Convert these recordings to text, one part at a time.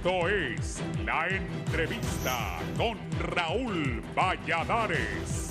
Esto es La Entrevista con Raúl Valladares.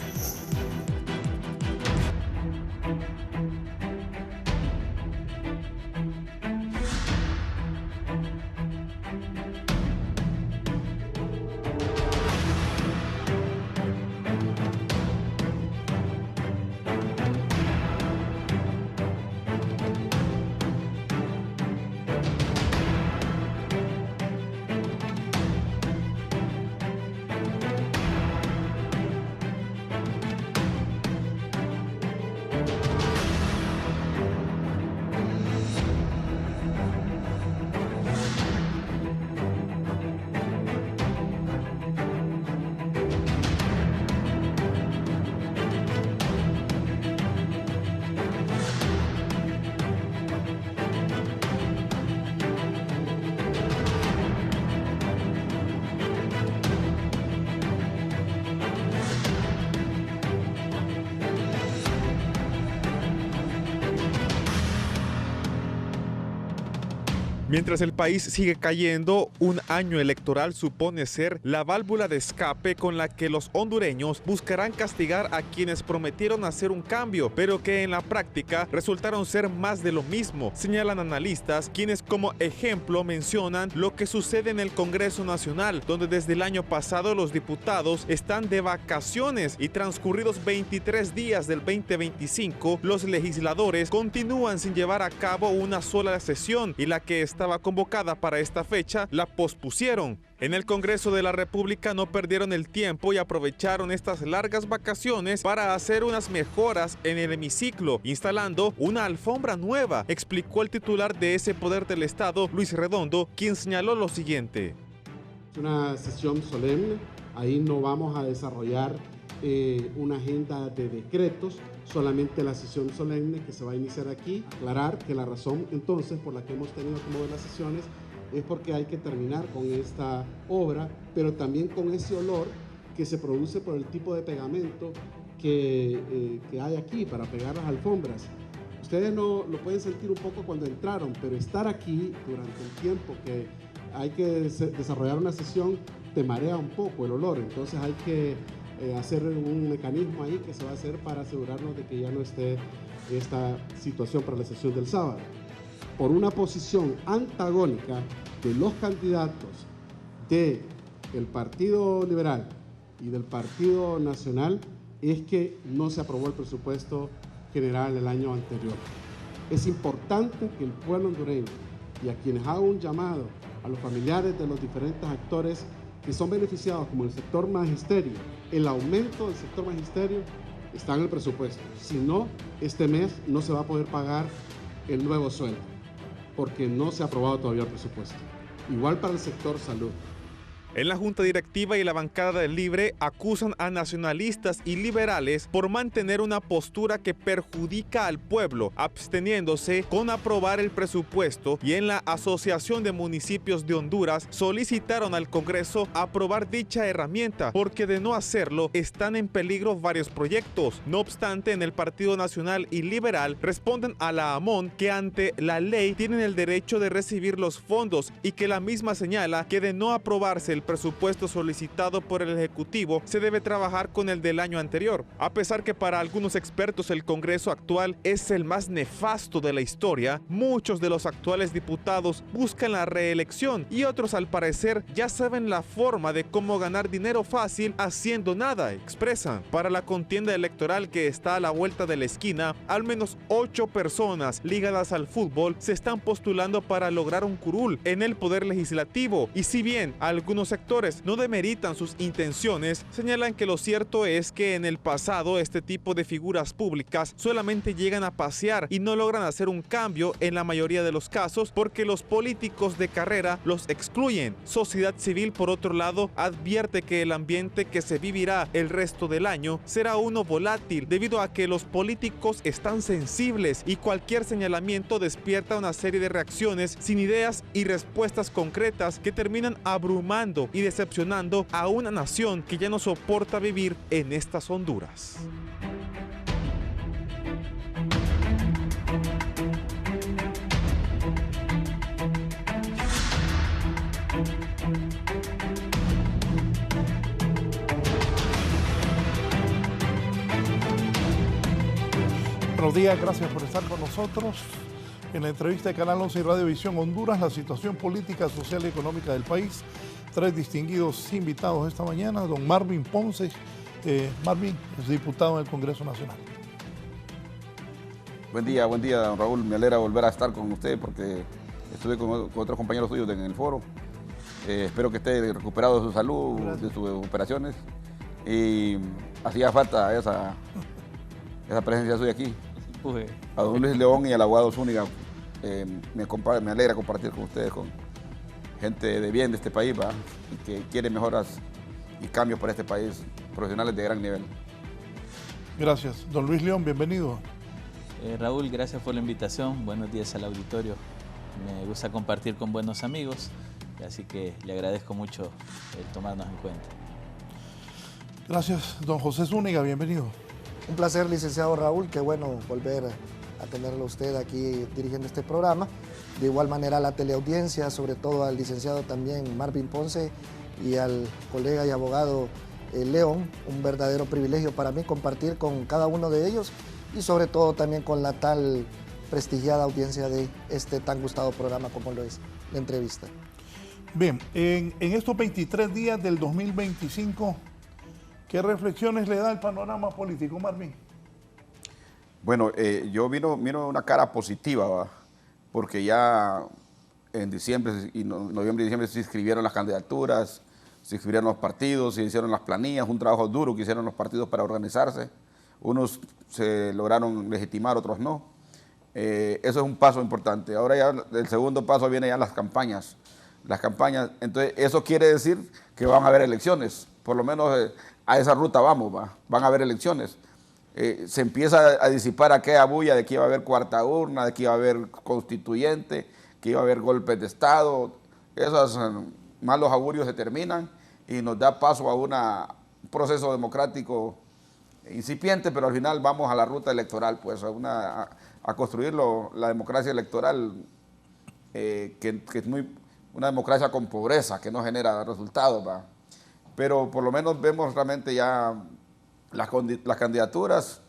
Mientras el país sigue cayendo, un año electoral supone ser la válvula de escape con la que los hondureños buscarán castigar a quienes prometieron hacer un cambio, pero que en la práctica resultaron ser más de lo mismo, señalan analistas, quienes como ejemplo mencionan lo que sucede en el Congreso Nacional, donde desde el año pasado los diputados están de vacaciones y transcurridos 23 días del 2025, los legisladores continúan sin llevar a cabo una sola sesión y la que estaba convocada para esta fecha la pospusieron. En el Congreso de la República no perdieron el tiempo y aprovecharon estas largas vacaciones para hacer unas mejoras en el hemiciclo, instalando una alfombra nueva, explicó el titular de ese poder del Estado, Luis Redondo, quien señaló lo siguiente. Es una sesión solemne, ahí no vamos a desarrollar una agenda de decretos, solamente la sesión solemne que se va a iniciar aquí. Aclarar que la razón entonces por la que hemos tenido que mover las sesiones es porque hay que terminar con esta obra, pero también con ese olor que se produce por el tipo de pegamento que hay aquí para pegar las alfombras. Ustedes no lo pueden sentir un poco cuando entraron, pero estar aquí durante el tiempo que hay que desarrollar una sesión te marea un poco el olor, entonces hay que hacer un mecanismo ahí que se va a hacer para asegurarnos de que ya no esté esta situación para la sesión del sábado. Por una posición antagónica de los candidatos del Partido Liberal y del Partido Nacional es que no se aprobó el presupuesto general el año anterior. Es importante que el pueblo hondureño y a quienes hago un llamado a los familiares de los diferentes actores que son beneficiados como el sector magisterio, el aumento del sector magisterio está en el presupuesto. Si no, este mes no se va a poder pagar el nuevo sueldo, porque no se ha aprobado todavía el presupuesto. Igual para el sector salud. En la Junta Directiva y la bancada del Libre acusan a nacionalistas y liberales por mantener una postura que perjudica al pueblo, absteniéndose con aprobar el presupuesto, y en la Asociación de Municipios de Honduras solicitaron al Congreso aprobar dicha herramienta, porque de no hacerlo están en peligro varios proyectos. No obstante, en el Partido Nacional y Liberal responden a la AMON que ante la ley tienen el derecho de recibir los fondos y que la misma señala que de no aprobarse el presupuesto solicitado por el Ejecutivo se debe trabajar con el del año anterior, a pesar que para algunos expertos el Congreso actual es el más nefasto de la historia. Muchos de los actuales diputados buscan la reelección y otros al parecer ya saben la forma de cómo ganar dinero fácil haciendo nada, expresan. Para la contienda electoral que está a la vuelta de la esquina, al menos 8 personas ligadas al fútbol se están postulando para lograr un curul en el poder legislativo, y si bien algunos sectores no demeritan sus intenciones, señalan que lo cierto es que en el pasado este tipo de figuras públicas solamente llegan a pasear y no logran hacer un cambio en la mayoría de los casos porque los políticos de carrera los excluyen. Sociedad Civil, por otro lado, advierte que el ambiente que se vivirá el resto del año será uno volátil debido a que los políticos están sensibles y cualquier señalamiento despierta una serie de reacciones sin ideas y respuestas concretas que terminan abrumando y decepcionando a una nación que ya no soporta vivir en estas Honduras. Buenos días, gracias por estar con nosotros. En la entrevista de Canal 11 y Radiovisión Honduras, la situación política, social y económica del país. Tres distinguidos invitados esta mañana, don Marvin Ponce. Marvin es diputado en el Congreso Nacional. Buen día, don Raúl. Me alegra volver a estar con usted porque estuve con otros compañeros suyos en el foro. Espero que esté recuperado de su salud, de sus operaciones. Y hacía falta esa presencia suya aquí. A don Luis León y al abogado Zúñiga, me alegra compartir con ustedes, con gente de bien de este país, ¿va? Y que quiere mejoras y cambios para este país, profesionales de gran nivel. Gracias. Don Luis León, bienvenido. Raúl, gracias por la invitación. Buenos días al auditorio. Me gusta compartir con buenos amigos, así que le agradezco mucho el tomarnos en cuenta. Gracias. Don José Zúñiga, bienvenido. Un placer, licenciado Raúl, qué bueno volver a tenerlo usted aquí dirigiendo este programa. De igual manera a la teleaudiencia, sobre todo al licenciado también Marvin Ponce y al colega y abogado León. Un verdadero privilegio para mí compartir con cada uno de ellos y sobre todo también con la tal prestigiada audiencia de este tan gustado programa como lo es la entrevista. Bien, en estos 23 días del 2025, ¿qué reflexiones le da el panorama político, Marvin? Bueno, yo miro una cara positiva, ¿va? Porque ya en diciembre, noviembre y diciembre se inscribieron las candidaturas, se inscribieron los partidos, se hicieron las planillas, un trabajo duro que hicieron los partidos para organizarse. Unos se lograron legitimar, otros no. Eso es un paso importante. Ahora ya el segundo paso viene ya las campañas. Entonces eso quiere decir que van a haber elecciones, por lo menos a esa ruta vamos, van a haber elecciones. Se empieza a disipar aquella bulla de que iba a haber cuarta urna, de que iba a haber constituyente, que iba a haber golpes de Estado. Esos malos augurios se terminan y nos da paso a un proceso democrático incipiente, pero al final vamos a la ruta electoral, pues a construir la democracia electoral, que es una democracia con pobreza, que no genera resultados, ¿va? Pero por lo menos vemos realmente ya las candidaturas,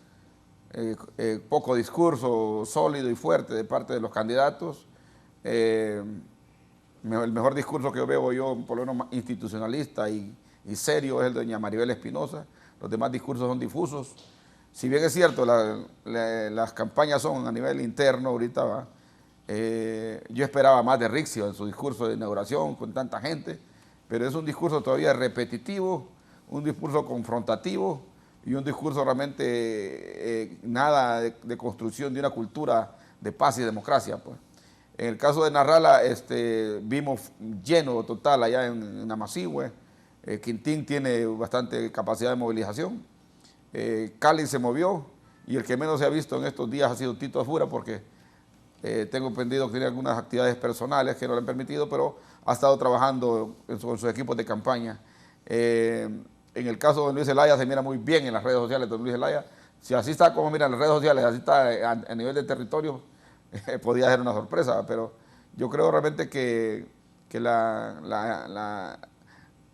poco discurso sólido y fuerte de parte de los candidatos. El mejor discurso que yo veo, por lo menos institucionalista y serio, es el de doña Maribel Espinosa. Los demás discursos son difusos. Si bien es cierto, las campañas son a nivel interno ahorita, ¿va? Yo esperaba más de Rixio en su discurso de inauguración con tanta gente, pero es un discurso todavía repetitivo, un discurso confrontativo y un discurso realmente nada de construcción de una cultura de paz y democracia, pues. En el caso de Narrala, vimos lleno total allá en Amazigüe. Quintín tiene bastante capacidad de movilización. Cali se movió y el que menos se ha visto en estos días ha sido Tito Afura, porque tengo entendido que tiene algunas actividades personales que no le han permitido, pero ha estado trabajando con sus equipos de campaña. En el caso de don Luis Zelaya se mira muy bien en las redes sociales. Don Luis Zelaya, si así está como mira en las redes sociales, así está a nivel de territorio, podía ser una sorpresa, pero yo creo realmente que la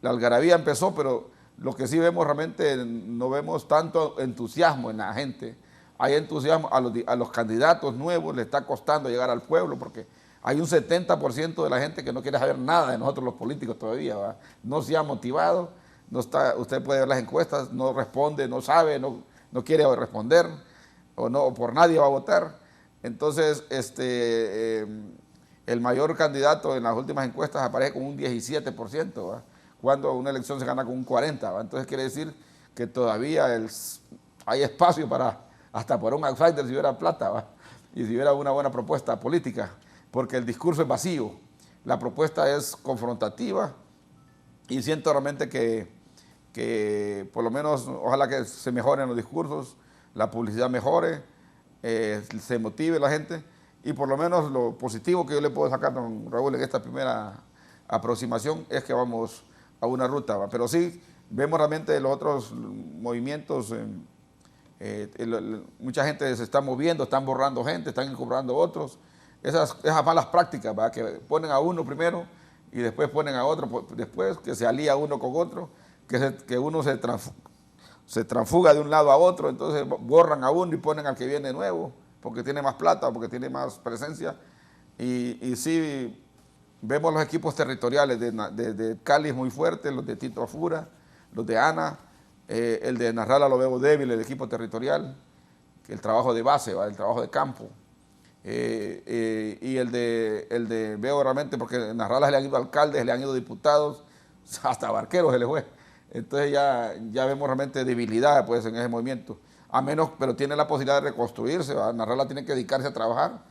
algarabía empezó, pero lo que sí vemos realmente, no vemos tanto entusiasmo en la gente. Hay entusiasmo a los candidatos nuevos, le está costando llegar al pueblo, porque hay un 70% de la gente que no quiere saber nada de nosotros los políticos todavía, ¿va? No se ha motivado, usted puede ver las encuestas, no responde, no sabe, no quiere responder, o por nadie va a votar. Entonces, el mayor candidato en las últimas encuestas aparece con un 17%, ¿va? Cuando una elección se gana con un 40%, ¿va? Entonces quiere decir que todavía hay espacio hasta por un outsider si hubiera plata, ¿va? Y si hubiera una buena propuesta política, porque el discurso es vacío, la propuesta es confrontativa y siento realmente que por lo menos ojalá que se mejoren los discursos, la publicidad mejore, se motive la gente y por lo menos lo positivo que yo le puedo sacar, don Raúl, en esta primera aproximación es que vamos a una ruta, ¿va? Pero sí vemos realmente los otros movimientos, mucha gente se está moviendo, están borrando gente, están incorporando otros, esas malas prácticas, ¿va? Que ponen a uno primero y después ponen a otro, después que se alía uno con otro, que uno se transfuga de un lado a otro, entonces borran a uno y ponen al que viene nuevo, porque tiene más plata, porque tiene más presencia. Y sí, vemos los equipos territoriales de Cali muy fuertes, los de Tito Afura, los de Ana, el de Narrala lo veo débil, el equipo territorial, el trabajo de base, el trabajo de campo. Y el de veo realmente, porque en Narrala se le han ido alcaldes, se le han ido diputados, hasta barqueros se le fue. Entonces ya vemos realmente debilidad pues, en ese movimiento. A menos, pero tiene la posibilidad de reconstruirse. Narrala tiene que dedicarse a trabajar.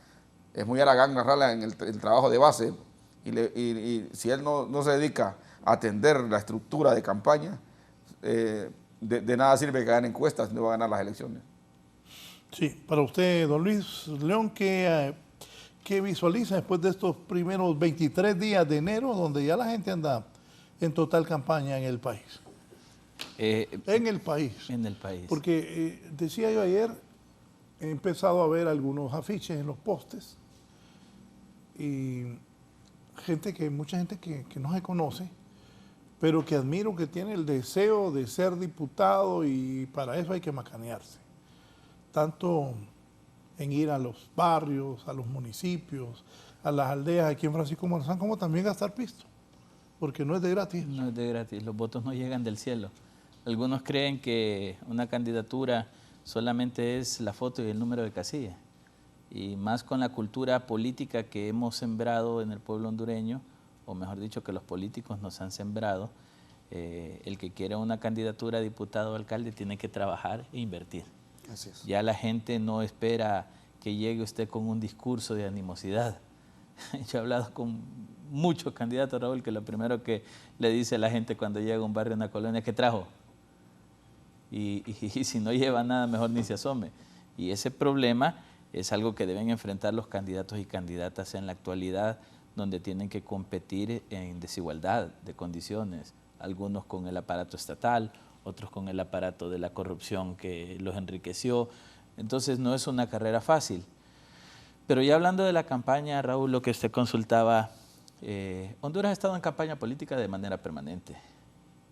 Es muy Aragán Narrala en el trabajo de base. Y si él no se dedica a atender la estructura de campaña, de nada sirve que gane encuestas, no va a ganar las elecciones. Sí, para usted, don Luis León, ¿qué visualiza después de estos primeros 23 días de enero, donde ya la gente anda en total campaña en el país? En el país. En el país. Porque decía yo ayer, he empezado a ver algunos afiches en los postes y mucha gente que no se conoce, pero que admiro que tiene el deseo de ser diputado y para eso hay que macanearse. Tanto en ir a los barrios, a los municipios, a las aldeas aquí en Francisco Morazán, como también gastar pisto, porque no es de gratis. No es de gratis, los votos no llegan del cielo. Algunos creen que una candidatura solamente es la foto y el número de casilla, y más con la cultura política que hemos sembrado en el pueblo hondureño, o mejor dicho, que los políticos nos han sembrado. El que quiera una candidatura a diputado o alcalde tiene que trabajar e invertir. Así es. Ya la gente no espera que llegue usted con un discurso de animosidad. Yo he hablado con muchos candidatos, Raúl, que lo primero que le dice a la gente cuando llega a un barrio, a una colonia, ¿qué trajo? Y si no lleva nada, mejor ni se asome. Y ese problema es algo que deben enfrentar los candidatos y candidatas en la actualidad, donde tienen que competir en desigualdad de condiciones, algunos con el aparato estatal, otros con el aparato de la corrupción que los enriqueció. Entonces no es una carrera fácil. Pero ya hablando de la campaña, Raúl, lo que usted consultaba, Honduras ha estado en campaña política de manera permanente.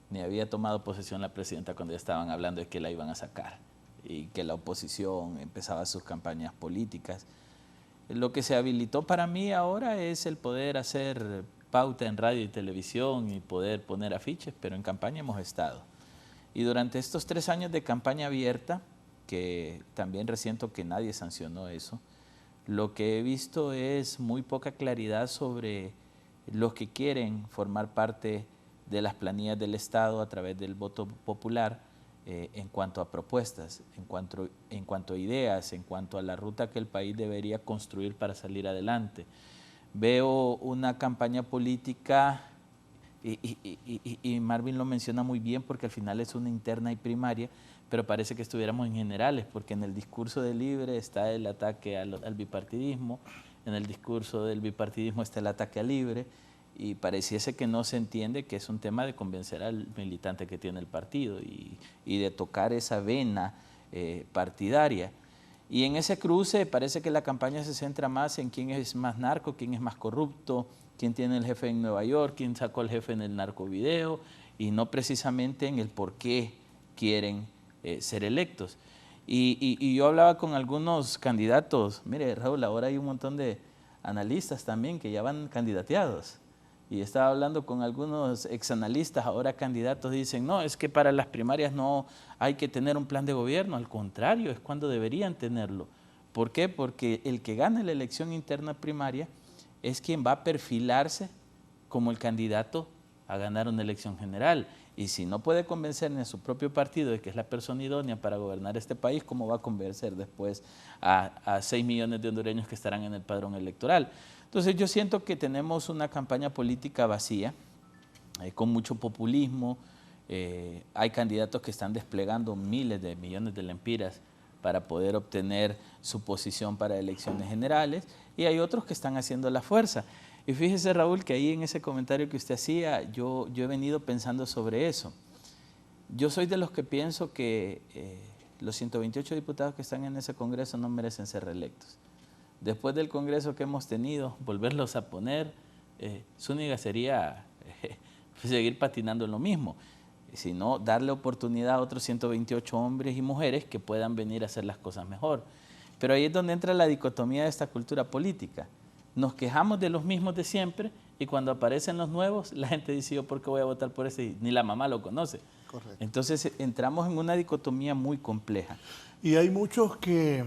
Ni había tomado posesión la presidenta cuando ya estaban hablando de que la iban a sacar y que la oposición empezaba sus campañas políticas. Lo que se habilitó para mí ahora es el poder hacer pauta en radio y televisión y poder poner afiches, pero en campaña hemos estado. Y durante estos 3 años de campaña abierta, que también resiento que nadie sancionó eso, lo que he visto es muy poca claridad sobre los que quieren formar parte de las planillas del Estado a través del voto popular en cuanto a propuestas, en cuanto a ideas, en cuanto a la ruta que el país debería construir para salir adelante. Veo una campaña política, y Marvin lo menciona muy bien porque al final es una interna y primaria, pero parece que estuviéramos en generales, porque en el discurso de Libre está el ataque al bipartidismo, en el discurso del bipartidismo está el ataque a Libre, y pareciese que no se entiende que es un tema de convencer al militante que tiene el partido y de tocar esa vena partidaria. Y en ese cruce parece que la campaña se centra más en quién es más narco, quién es más corrupto, quién tiene el jefe en Nueva York, quién sacó al jefe en el narcovideo, y no precisamente en el por qué quieren ser electos. Y yo hablaba con algunos candidatos, mire Raúl, ahora hay un montón de analistas también que ya van candidateados. Y estaba hablando con algunos exanalistas, ahora candidatos, dicen, no, es que para las primarias no hay que tener un plan de gobierno, al contrario, es cuando deberían tenerlo. ¿Por qué? Porque el que gane la elección interna primaria es quien va a perfilarse como el candidato a ganar una elección general. Y si no puede convencer ni a su propio partido de que es la persona idónea para gobernar este país, ¿cómo va a convencer después a 6 millones de hondureños que estarán en el padrón electoral? Entonces yo siento que tenemos una campaña política vacía, con mucho populismo. Hay candidatos que están desplegando miles de millones de lempiras para poder obtener su posición para elecciones generales, y hay otros que están haciendo la fuerza. Y fíjese, Raúl, que ahí en ese comentario que usted hacía, yo he venido pensando sobre eso. Yo soy de los que pienso que los 128 diputados que están en ese Congreso no merecen ser reelectos. Después del Congreso que hemos tenido, volverlos a poner, Zúñiga sería seguir patinando en lo mismo. sino darle oportunidad a otros 128 hombres y mujeres que puedan venir a hacer las cosas mejor. Pero ahí es donde entra la dicotomía de esta cultura política. Nos quejamos de los mismos de siempre y cuando aparecen los nuevos, la gente dice, yo por qué voy a votar por ese, y ni la mamá lo conoce. Correcto. Entonces entramos en una dicotomía muy compleja. Y hay muchos que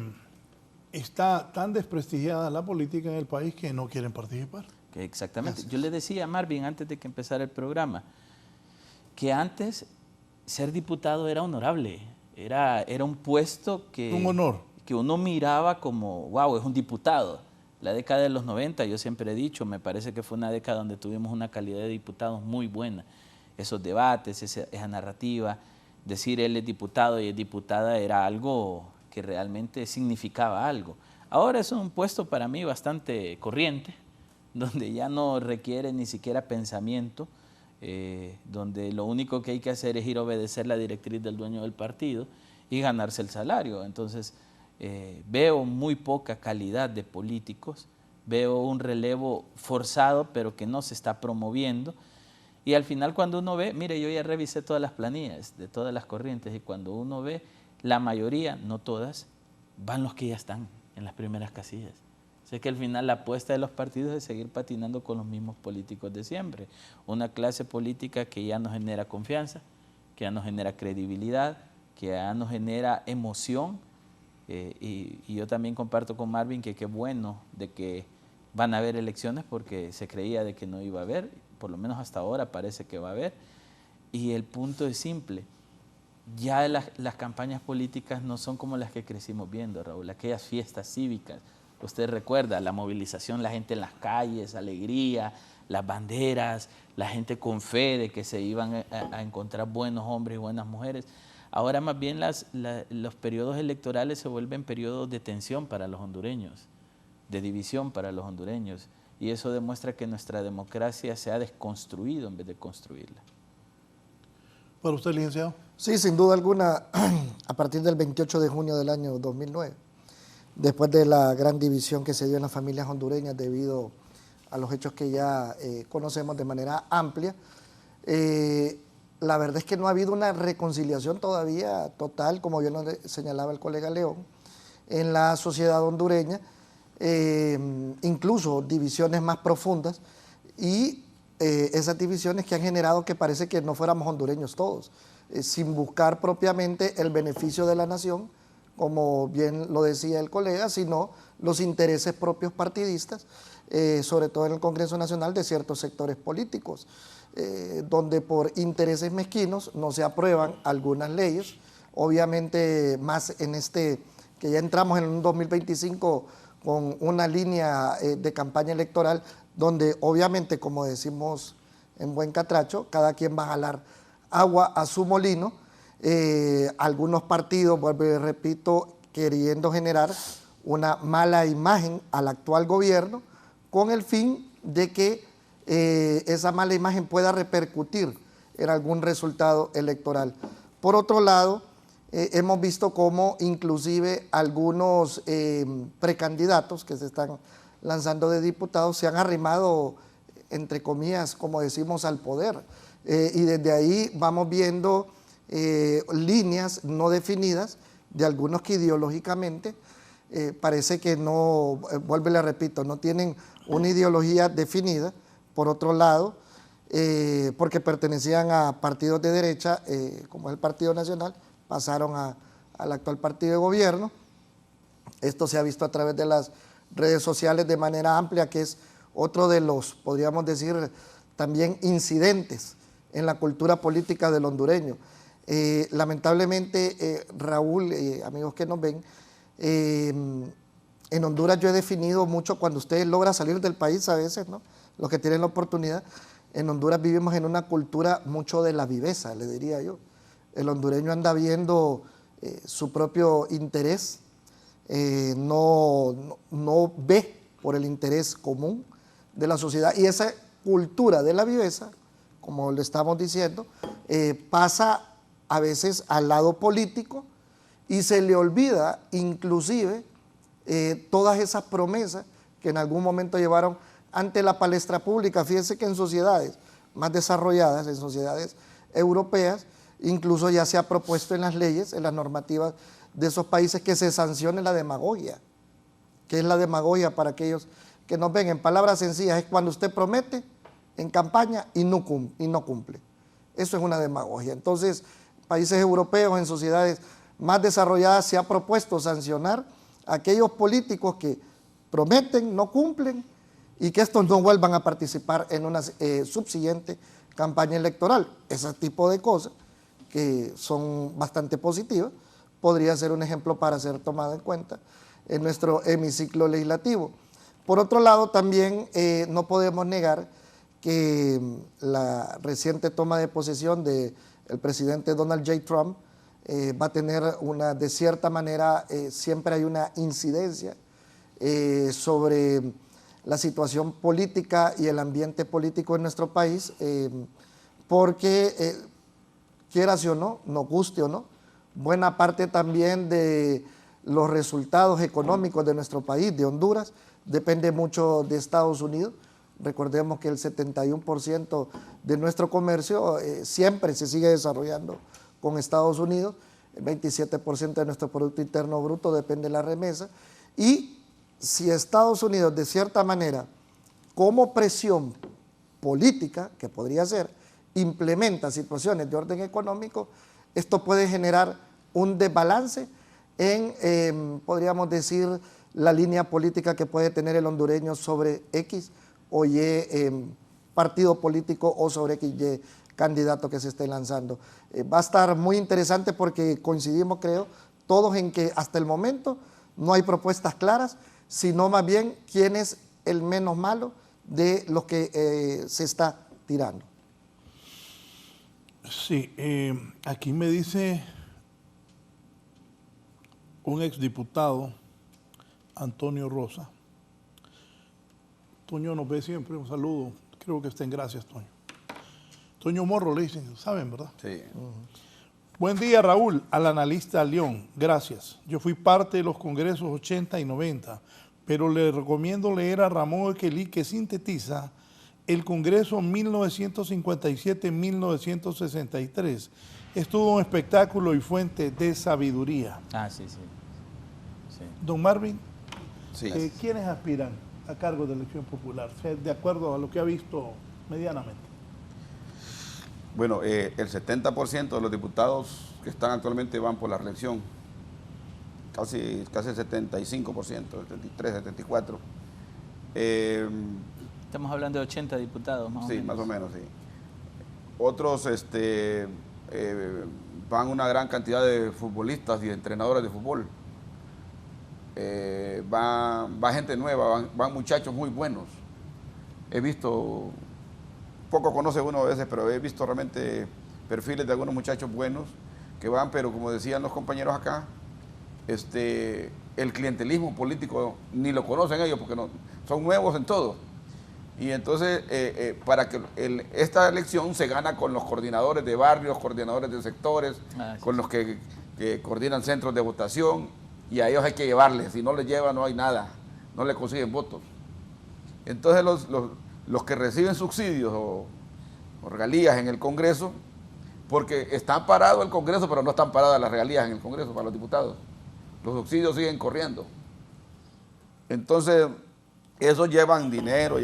está tan desprestigiada la política en el país que no quieren participar. Exactamente. Gracias. Yo le decía a Marvin antes de que empezara el programa, que antes ser diputado era honorable, era un puesto que, Un honor. que uno miraba como, wow, es un diputado. La década de los 90, yo siempre he dicho, me parece que fue una década donde tuvimos una calidad de diputados muy buena. Esos debates, esa narrativa, decir él es diputado y es diputada era algo que realmente significaba algo. Ahora es un puesto para mí bastante corriente, donde ya no requiere ni siquiera pensamiento, donde lo único que hay que hacer es ir a obedecer la directriz del dueño del partido y ganarse el salario. Entonces, veo muy poca calidad de políticos, veo un relevo forzado, pero que no se está promoviendo. Y al final cuando uno ve, mire, yo ya revisé todas las planillas de todas las corrientes y cuando uno ve, la mayoría, no todas, van los que ya están en las primeras casillas. Sé que al final la apuesta de los partidos es seguir patinando con los mismos políticos de siempre. Una clase política que ya no genera confianza, que ya no genera credibilidad, que ya no genera emoción. Y yo también comparto con Marvin que qué bueno de que van a haber elecciones porque se creía de que no iba a haber, por lo menos hasta ahora parece que va a haber. Y el punto es simple, ya las campañas políticas no son como las que crecimos viendo, Raúl, aquellas fiestas cívicas. Usted recuerda la movilización, la gente en las calles, alegría, las banderas, la gente con fe de que se iban a encontrar buenos hombres y buenas mujeres. Ahora más bien los periodos electorales se vuelven periodos de tensión para los hondureños, de división para los hondureños. Y eso demuestra que nuestra democracia se ha desconstruido en vez de construirla. ¿Para usted, licenciado? Sí, sin duda alguna, a partir del 28 de junio del año 2009, después de la gran división que se dio en las familias hondureñas debido a los hechos que ya conocemos de manera amplia, la verdad es que no ha habido una reconciliación todavía total, como bien lo señalaba el colega León, en la sociedad hondureña, incluso divisiones más profundas y esas divisiones que han generado que parece que no fuéramos hondureños todos, sin buscar propiamente el beneficio de la nación, como bien lo decía el colega, sino los intereses propios partidistas, sobre todo en el Congreso Nacional de ciertos sectores políticos, donde por intereses mezquinos no se aprueban algunas leyes, obviamente más en que ya entramos en un 2025 con una línea de campaña electoral, donde obviamente, como decimos en buen catracho, cada quien va a jalar agua a su molino. Algunos partidos, vuelvo y repito, queriendo generar una mala imagen al actual gobierno con el fin de que esa mala imagen pueda repercutir en algún resultado electoral. Por otro lado, hemos visto cómo inclusive algunos precandidatos que se están lanzando de diputados se han arrimado, entre comillas, como decimos, al poder. Y desde ahí vamos viendo líneas no definidas de algunos que ideológicamente parece que no, vuelvo y le repito, no tienen una ideología definida. Por otro lado, porque pertenecían a partidos de derecha, como es el Partido Nacional, pasaron al actual partido de gobierno. Esto se ha visto a través de las redes sociales de manera amplia, que es otro de los, podríamos decir, también incidentes en la cultura política del hondureño. Lamentablemente, Raúl, amigos que nos ven, en Honduras yo he definido mucho cuando usted logra salir del país a veces, ¿no? Los que tienen la oportunidad, en Honduras vivimos en una cultura mucho de la viveza, le diría yo. El hondureño anda viendo su propio interés, no ve por el interés común de la sociedad, y esa cultura de la viveza, como le estamos diciendo, pasa a veces al lado político y se le olvida inclusive todas esas promesas que en algún momento llevaron ante la palestra pública. Fíjense que en sociedades más desarrolladas, en sociedades europeas, incluso ya se ha propuesto en las leyes, en las normativas de esos países, que se sancione la demagogia. ¿Qué es la demagogia para aquellos que nos ven? En palabras sencillas, es cuando usted promete en campaña y no cumple. Eso es una demagogia. Entonces, países europeos, en sociedades más desarrolladas, se ha propuesto sancionar a aquellos políticos que prometen, no cumplen, y que estos no vuelvan a participar en una subsiguiente campaña electoral. Ese tipo de cosas, que son bastante positivas, podría ser un ejemplo para ser tomado en cuenta en nuestro hemiciclo legislativo. Por otro lado, también no podemos negar que la reciente toma de posesión del presidente Donald J. Trump va a tener de cierta manera, siempre hay una incidencia sobre la situación política y el ambiente político en nuestro país, porque quieras o no, nos guste o no, buena parte también de los resultados económicos de nuestro país, de Honduras, depende mucho de Estados Unidos. Recordemos que el 71% de nuestro comercio siempre se sigue desarrollando con Estados Unidos, el 27% de nuestro Producto Interno Bruto depende de la remesa, y si Estados Unidos, de cierta manera, como presión política, que podría ser, implementa situaciones de orden económico, esto puede generar un desbalance en, podríamos decir, la línea política que puede tener el hondureño sobre X o Y partido político o sobre X y candidato que se esté lanzando. Va a estar muy interesante porque coincidimos, creo, todos en que hasta el momento no hay propuestas claras, sino más bien quién es el menos malo de los que se está tirando. Sí, aquí me dice un exdiputado, Antonio Rosa. Toño nos ve siempre, un saludo, creo que estén gracias, Toño. Toño Morro le dicen, ¿saben, verdad? Sí. Buen día, Raúl, al analista León, gracias. Yo fui parte de los congresos 80 y 90, pero le recomiendo leer a Ramón Equelí, que sintetiza el Congreso 1957-1963. Es todo un espectáculo y fuente de sabiduría. Ah, sí, sí. Sí. Don Marvin, Sí. ¿quiénes aspiran a cargo de elección popular? De acuerdo a lo que ha visto medianamente. Bueno, el 70% de los diputados que están actualmente van por la reelección. Casi el 75%, 73, 74. Estamos hablando de 80 diputados, más o menos. Sí, más o menos, sí. Otros van una gran cantidad de futbolistas y de entrenadores de fútbol. Va gente nueva, van muchachos muy buenos. He visto, poco conoce uno a veces, pero he visto realmente perfiles de algunos muchachos buenos que van, pero como decían los compañeros acá, el clientelismo político ni lo conocen ellos porque no, son nuevos en todo. Y entonces, para que esta elección se gana con los coordinadores de barrios, coordinadores de sectores, con los que coordinan centros de votación, y a ellos hay que llevarles. Si no les llevan, no hay nada, no le consiguen votos. Entonces, los que reciben subsidios o regalías en el Congreso, porque está parado el Congreso, pero no están paradas las regalías en el Congreso para los diputados. Los subsidios siguen corriendo. Entonces, esos llevan dinero,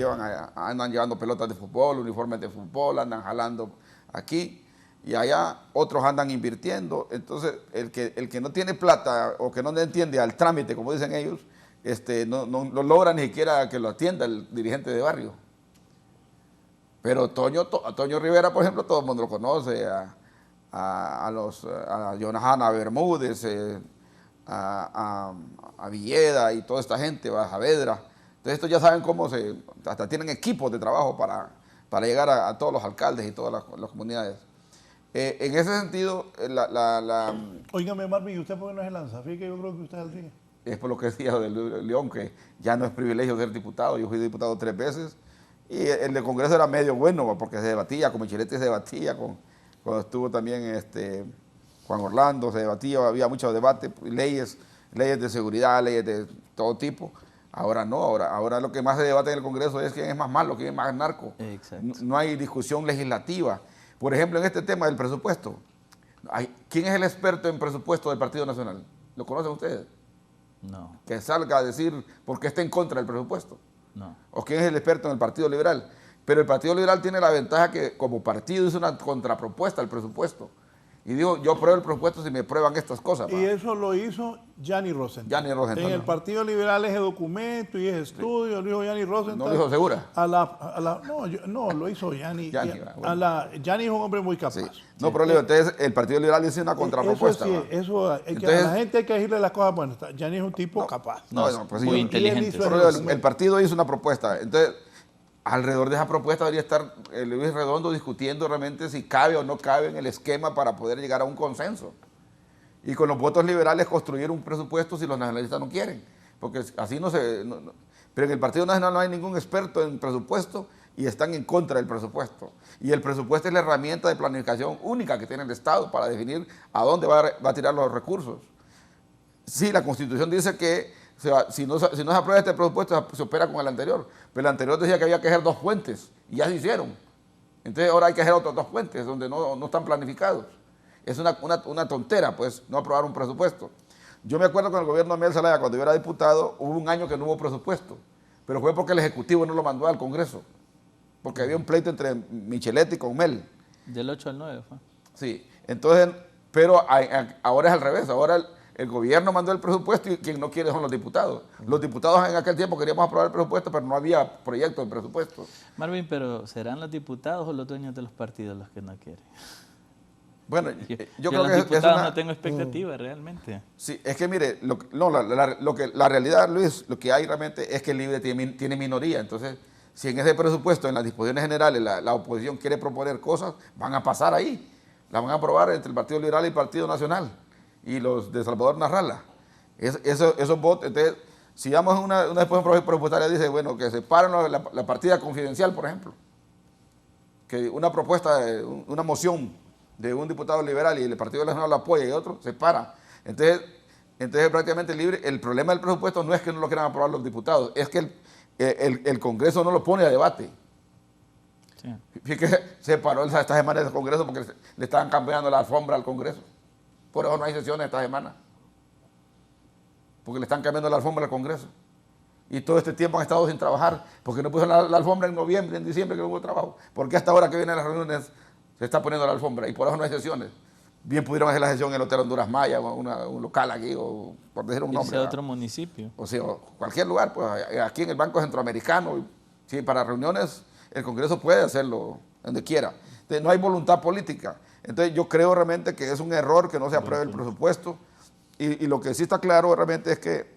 andan llevando pelotas de fútbol, uniformes de fútbol, andan jalando aquí y allá, otros andan invirtiendo. Entonces, el que no tiene plata o que no entiende al trámite, como dicen ellos, no logra ni siquiera que lo atienda el dirigente de barrio. Pero a Toño Rivera, por ejemplo, todo el mundo lo conoce, a Jonahana Bermúdez, a Villeda y toda esta gente, a Saavedra. Entonces estos ya saben cómo hasta tienen equipos de trabajo para llegar a todos los alcaldes y todas las comunidades. En ese sentido, Óigame, Marvin, ¿y usted por qué no se lanza? Fíjate que yo creo que usted es el día. Es por lo que decía de León, que ya no es privilegio ser diputado. Yo fui diputado 3 veces y el del Congreso era medio bueno porque se debatía, con Micheletti se debatía, cuando estuvo también Juan Orlando, se debatía, había muchos debates, leyes de seguridad, leyes de todo tipo. Ahora no, ahora lo que más se debate en el Congreso es quién es más malo, quién es más narco. Exacto. No hay discusión legislativa. Por ejemplo, en este tema del presupuesto, ¿Quién es el experto en presupuesto del Partido Nacional? ¿Lo conocen ustedes? No, Que salga a decir por qué está en contra del presupuesto. no. ¿O quién es el experto en el Partido Liberal? Pero el Partido Liberal tiene la ventaja que como partido hizo una contrapropuesta al presupuesto. Y dijo, yo apruebo el presupuesto si me prueban estas cosas. Y eso lo hizo Gianni Rosenthal. Gianni Rosenthal. En el Partido Liberal es documento y es estudio, lo dijo Gianni Rosenthal. ¿No lo dijo Segura? No, lo hizo Gianni. Bueno. Gianni es un hombre muy capaz. Sí. No, pero Leo, entonces el Partido Liberal dice una contrapropuesta. A la gente hay que decirle las cosas buenas. Gianni es un tipo capaz. Pues muy sí, inteligente. el partido hizo una propuesta. Entonces, alrededor de esa propuesta debería estar Luis Redondo discutiendo realmente si cabe o no cabe en el esquema para poder llegar a un consenso. Y con los votos liberales construir un presupuesto si los nacionalistas no quieren. Porque así no se... Pero en el Partido Nacional no hay ningún experto en presupuesto y están en contra del presupuesto. Y el presupuesto es la herramienta de planificación única que tiene el Estado para definir a dónde va a tirar los recursos. Sí, la Constitución dice que si no se aprueba este presupuesto, se opera con el anterior. Pero el anterior decía que había que hacer 2 puentes, y ya se hicieron. Entonces ahora hay que hacer otros 2 puentes, donde no están planificados. Es una tontera, pues, no aprobar un presupuesto. Yo me acuerdo con el gobierno de Miguel Zelaya, cuando yo era diputado, hubo un año que no hubo presupuesto, pero fue porque el Ejecutivo no lo mandó al Congreso, porque había un pleito entre Micheletti con Mel. Del 8 al 9 fue. Sí, entonces, pero ahora es al revés, ahora el gobierno mandó el presupuesto y quien no quiere son los diputados. Los diputados en aquel tiempo queríamos aprobar el presupuesto, pero no había proyecto de presupuesto. Marvin, pero ¿serán los diputados o los dueños de los partidos los que no quieren? Bueno, yo creo los que diputados no tengo expectativa realmente. Sí, es que mire, la realidad, Luis, lo que hay realmente es que el Libre tiene minoría. Entonces, si en ese presupuesto, en las disposiciones generales, la oposición quiere proponer cosas, van a pasar ahí. La van a aprobar entre el Partido Liberal y el Partido Nacional. Y los de Salvador Narrala. Esos votos, entonces, si damos una disposición presupuestaria, dice, bueno, que separen la partida confidencial, por ejemplo. Que una propuesta, una moción de un diputado liberal y el Partido Nacional lo apoya y otro, se para. Entonces prácticamente Libre, el problema del presupuesto no es que no lo quieran aprobar los diputados, es que el Congreso no lo pone a debate. Sí. Fíjate, se paró esta semana del Congreso porque le estaban cambiando la alfombra al Congreso. Por eso no hay sesiones esta semana. Porque le están cambiando la alfombra al Congreso. Y todo este tiempo han estado sin trabajar. Porque no pusieron la alfombra en noviembre, en diciembre, que no hubo trabajo. Porque hasta ahora que vienen las reuniones se está poniendo la alfombra. Y por eso no hay sesiones. Bien pudieron hacer la sesión en el Hotel Honduras Maya, o un local aquí, o por decir un nombre. Irse a otro municipio. O sea, cualquier lugar. Pues aquí en el Banco Centroamericano. Sí, para reuniones el Congreso puede hacerlo donde quiera. Entonces, no hay voluntad política. Entonces yo creo realmente que es un error que no se apruebe el presupuesto y lo que sí está claro realmente es que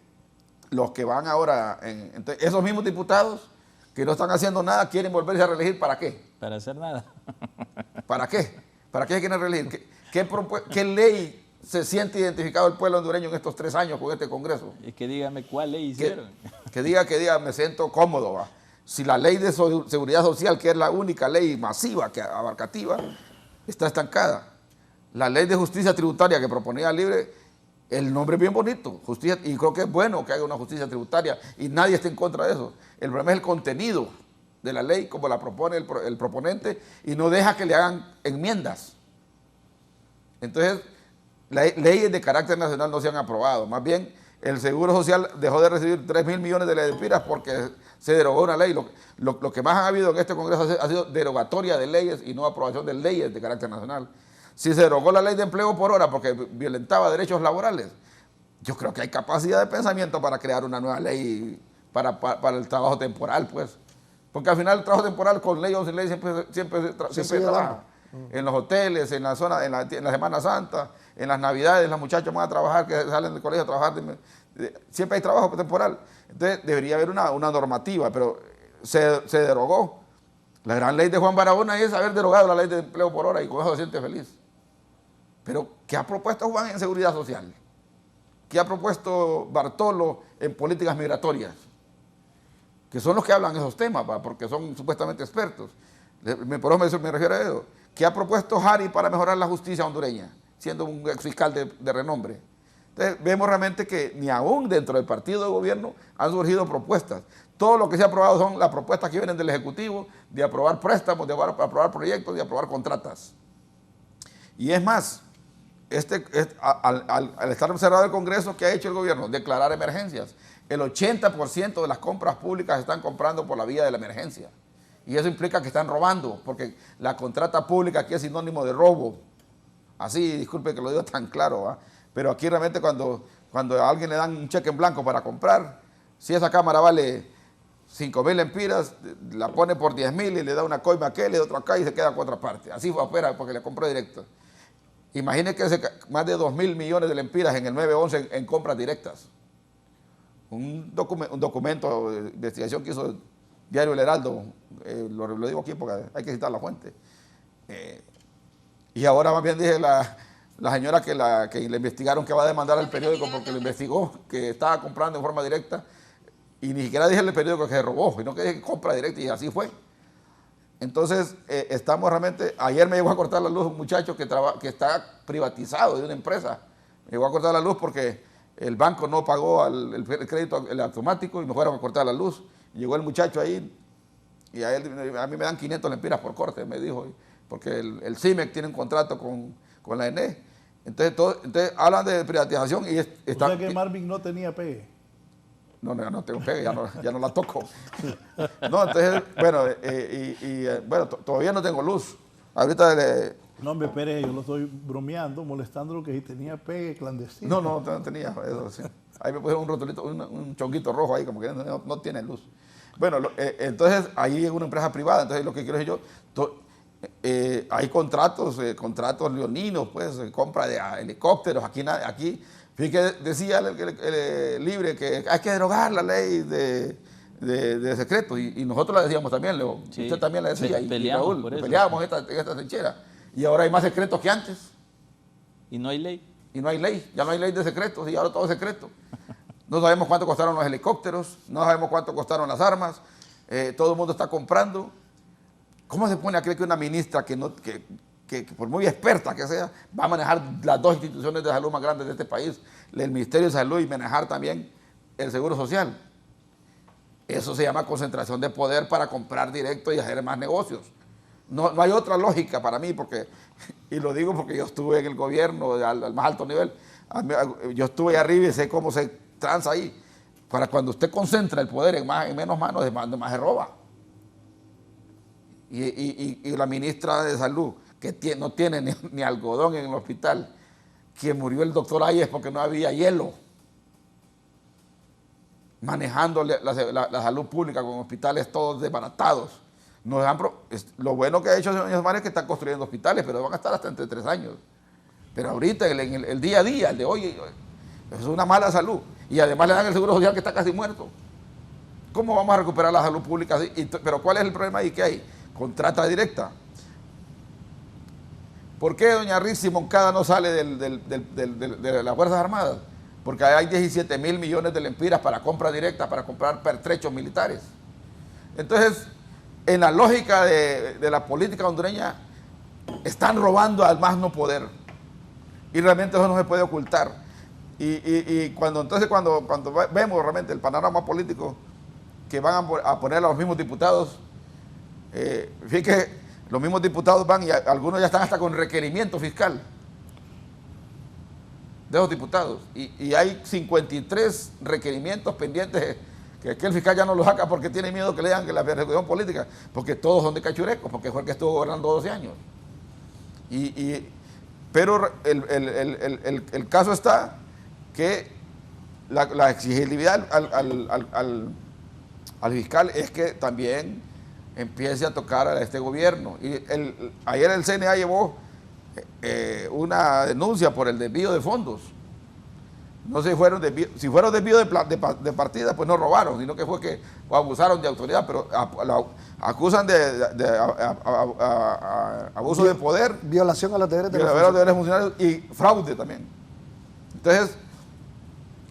los que van ahora, entonces, esos mismos diputados que no están haciendo nada quieren volverse a reelegir, ¿para qué? Para hacer nada. ¿Para qué? ¿Para qué quieren reelegir? ¿Qué ley se siente identificado el pueblo hondureño en estos 3 años con este Congreso? Es que dígame cuál ley hicieron. Que diga, me siento cómodo. ¿Va? Si la ley de seguridad social, que es la única ley masiva, abarcativa, está estancada. La ley de justicia tributaria que proponía Libre, el nombre es bien bonito, justicia, y creo que es bueno que haya una justicia tributaria y nadie está en contra de eso. El problema es el contenido de la ley, como la propone el proponente, y no deja que le hagan enmiendas. Entonces, leyes de carácter nacional no se han aprobado. Más bien, el Seguro Social dejó de recibir 3.000 millones de lempiras porque se derogó una ley. Lo que más ha habido en este Congreso ha sido derogatoria de leyes y no aprobación de leyes de carácter nacional. Si se derogó la ley de empleo por hora porque violentaba derechos laborales, yo creo que hay capacidad de pensamiento para crear una nueva ley para el trabajo temporal, pues. Porque al final el trabajo temporal, con ley o sin ley, siempre trabaja. En los hoteles, en la zona, en la Semana Santa, en las Navidades, las muchachas van a trabajar, que salen del colegio a trabajar, siempre hay trabajo temporal. Entonces debería haber una normativa, pero se derogó. La gran ley de Juan Barahona es haber derogado la ley de empleo por hora y con eso se siente feliz. Pero, ¿qué ha propuesto Juan en seguridad social? ¿Qué ha propuesto Bartolo en políticas migratorias? Que son los que hablan esos temas, porque son supuestamente expertos. Por eso me refiero a eso. ¿Qué ha propuesto Jari para mejorar la justicia hondureña, siendo un ex fiscal de renombre? Entonces, vemos realmente que ni aún dentro del partido de gobierno han surgido propuestas. Todo lo que se ha aprobado son las propuestas que vienen del Ejecutivo, de aprobar préstamos, de aprobar proyectos, de aprobar contratas. Y es más, al estar cerrado el Congreso, ¿qué ha hecho el gobierno? Declarar emergencias. El 80% de las compras públicas están comprando por la vía de la emergencia. Y eso implica que están robando, porque la contrata pública aquí es sinónimo de robo. Así, disculpe que lo digo tan claro, ¿va? Pero aquí realmente cuando a alguien le dan un cheque en blanco para comprar, si esa cámara vale 5.000 lempiras, la pone por 10.000 y le da una coima a aquel y otro acá y se queda con otra parte. Así opera porque le compró directo. Imagine que más de 2.000 millones de lempiras en el 911 en compras directas. Un documento de investigación que hizo Diario El Heraldo, lo digo aquí porque hay que citar la fuente. Y ahora más bien dije la señora que le investigaron que va a demandar al periódico porque lo investigó, que estaba comprando en forma directa, y ni siquiera dije el periódico que se robó, sino que dije compra directa, y así fue. Entonces, estamos realmente, ayer me llegó a cortar la luz un muchacho que está privatizado de una empresa. Me llegó a cortar la luz porque el banco no pagó el crédito el automático y me fueron a cortar la luz. Llegó el muchacho ahí y a mí me dan 500 lempiras por corte, me dijo, porque el CIMEC tiene un contrato con la ENE. Entonces hablan de privatización y o sea que Marvin no tenía pegue. No tengo pegue, ya no la toco. No, entonces, bueno, bueno, todavía no tengo luz. Ahorita No, hombre, espere, yo lo estoy bromeando, molestándolo que si tenía pegue clandestino. No tenía eso, sí. Ahí me pusieron un rotulito, un chonguito rojo ahí, como que no tiene luz. Bueno, entonces ahí es una empresa privada, entonces lo que quiero decir yo, hay contratos leoninos, pues, compra de helicópteros, aquí fíjate que decía el Libre que hay que derogar la ley de secretos, y nosotros la decíamos también, Leo, sí, usted también la decía, y Raúl, peleábamos en esta trinchera, y ahora hay más secretos que antes. Y no hay ley. Y no hay ley, ya no hay ley de secretos, y ahora todo es secreto. No sabemos cuánto costaron los helicópteros, no sabemos cuánto costaron las armas, todo el mundo está comprando. ¿Cómo se pone a creer que una ministra que por muy experta que sea, va a manejar las dos instituciones de salud más grandes de este país, el Ministerio de Salud y manejar también el Seguro Social? Eso se llama concentración de poder para comprar directo y hacer más negocios. No hay otra lógica para mí, y lo digo porque yo estuve en el gobierno al más alto nivel, yo estuve ahí arriba y sé cómo se tranza ahí. Para cuando usted concentra el poder en menos manos, más se roba. Y la ministra de Salud, que no tiene ni algodón en el hospital, que murió el doctor Ayes porque no había hielo, manejando la salud pública con hospitales todos desbaratados. Lo bueno que ha hecho el señor Yasmar es que están construyendo hospitales, pero van a estar hasta entre 3 años. Pero ahorita, en el día a día, el de hoy, es una mala salud. Y además le dan el Seguro Social que está casi muerto. ¿Cómo vamos a recuperar la salud pública así? Pero ¿cuál es el problema ahí? ¿Qué hay? Contrata directa. ¿Por qué doña Rixi Moncada no sale de las Fuerzas Armadas? Porque hay 17.000 millones de lempiras para compra directa, para comprar pertrechos militares. Entonces, en la lógica de la política hondureña, están robando al más no poder. Y realmente eso no se puede ocultar. Y cuando vemos realmente el panorama político que van a poner a los mismos diputados, fíjate que los mismos diputados van y algunos ya están hasta con requerimiento fiscal de los diputados. Y hay 53 requerimientos pendientes que el fiscal ya no los saca porque tiene miedo que le digan que la persecución política, porque todos son de cachurecos, porque fue el que estuvo gobernando 12 años. Pero el caso está que la exigibilidad al fiscal es que también empiece a tocar a este gobierno. Y ayer el CNA llevó una denuncia por el desvío de fondos. No sé si fueron desvío de partida, pues no robaron, sino que fue que abusaron de autoridad, pero acusan de abuso de poder, violación a los deberes de los funcionarios y fraude también. Entonces,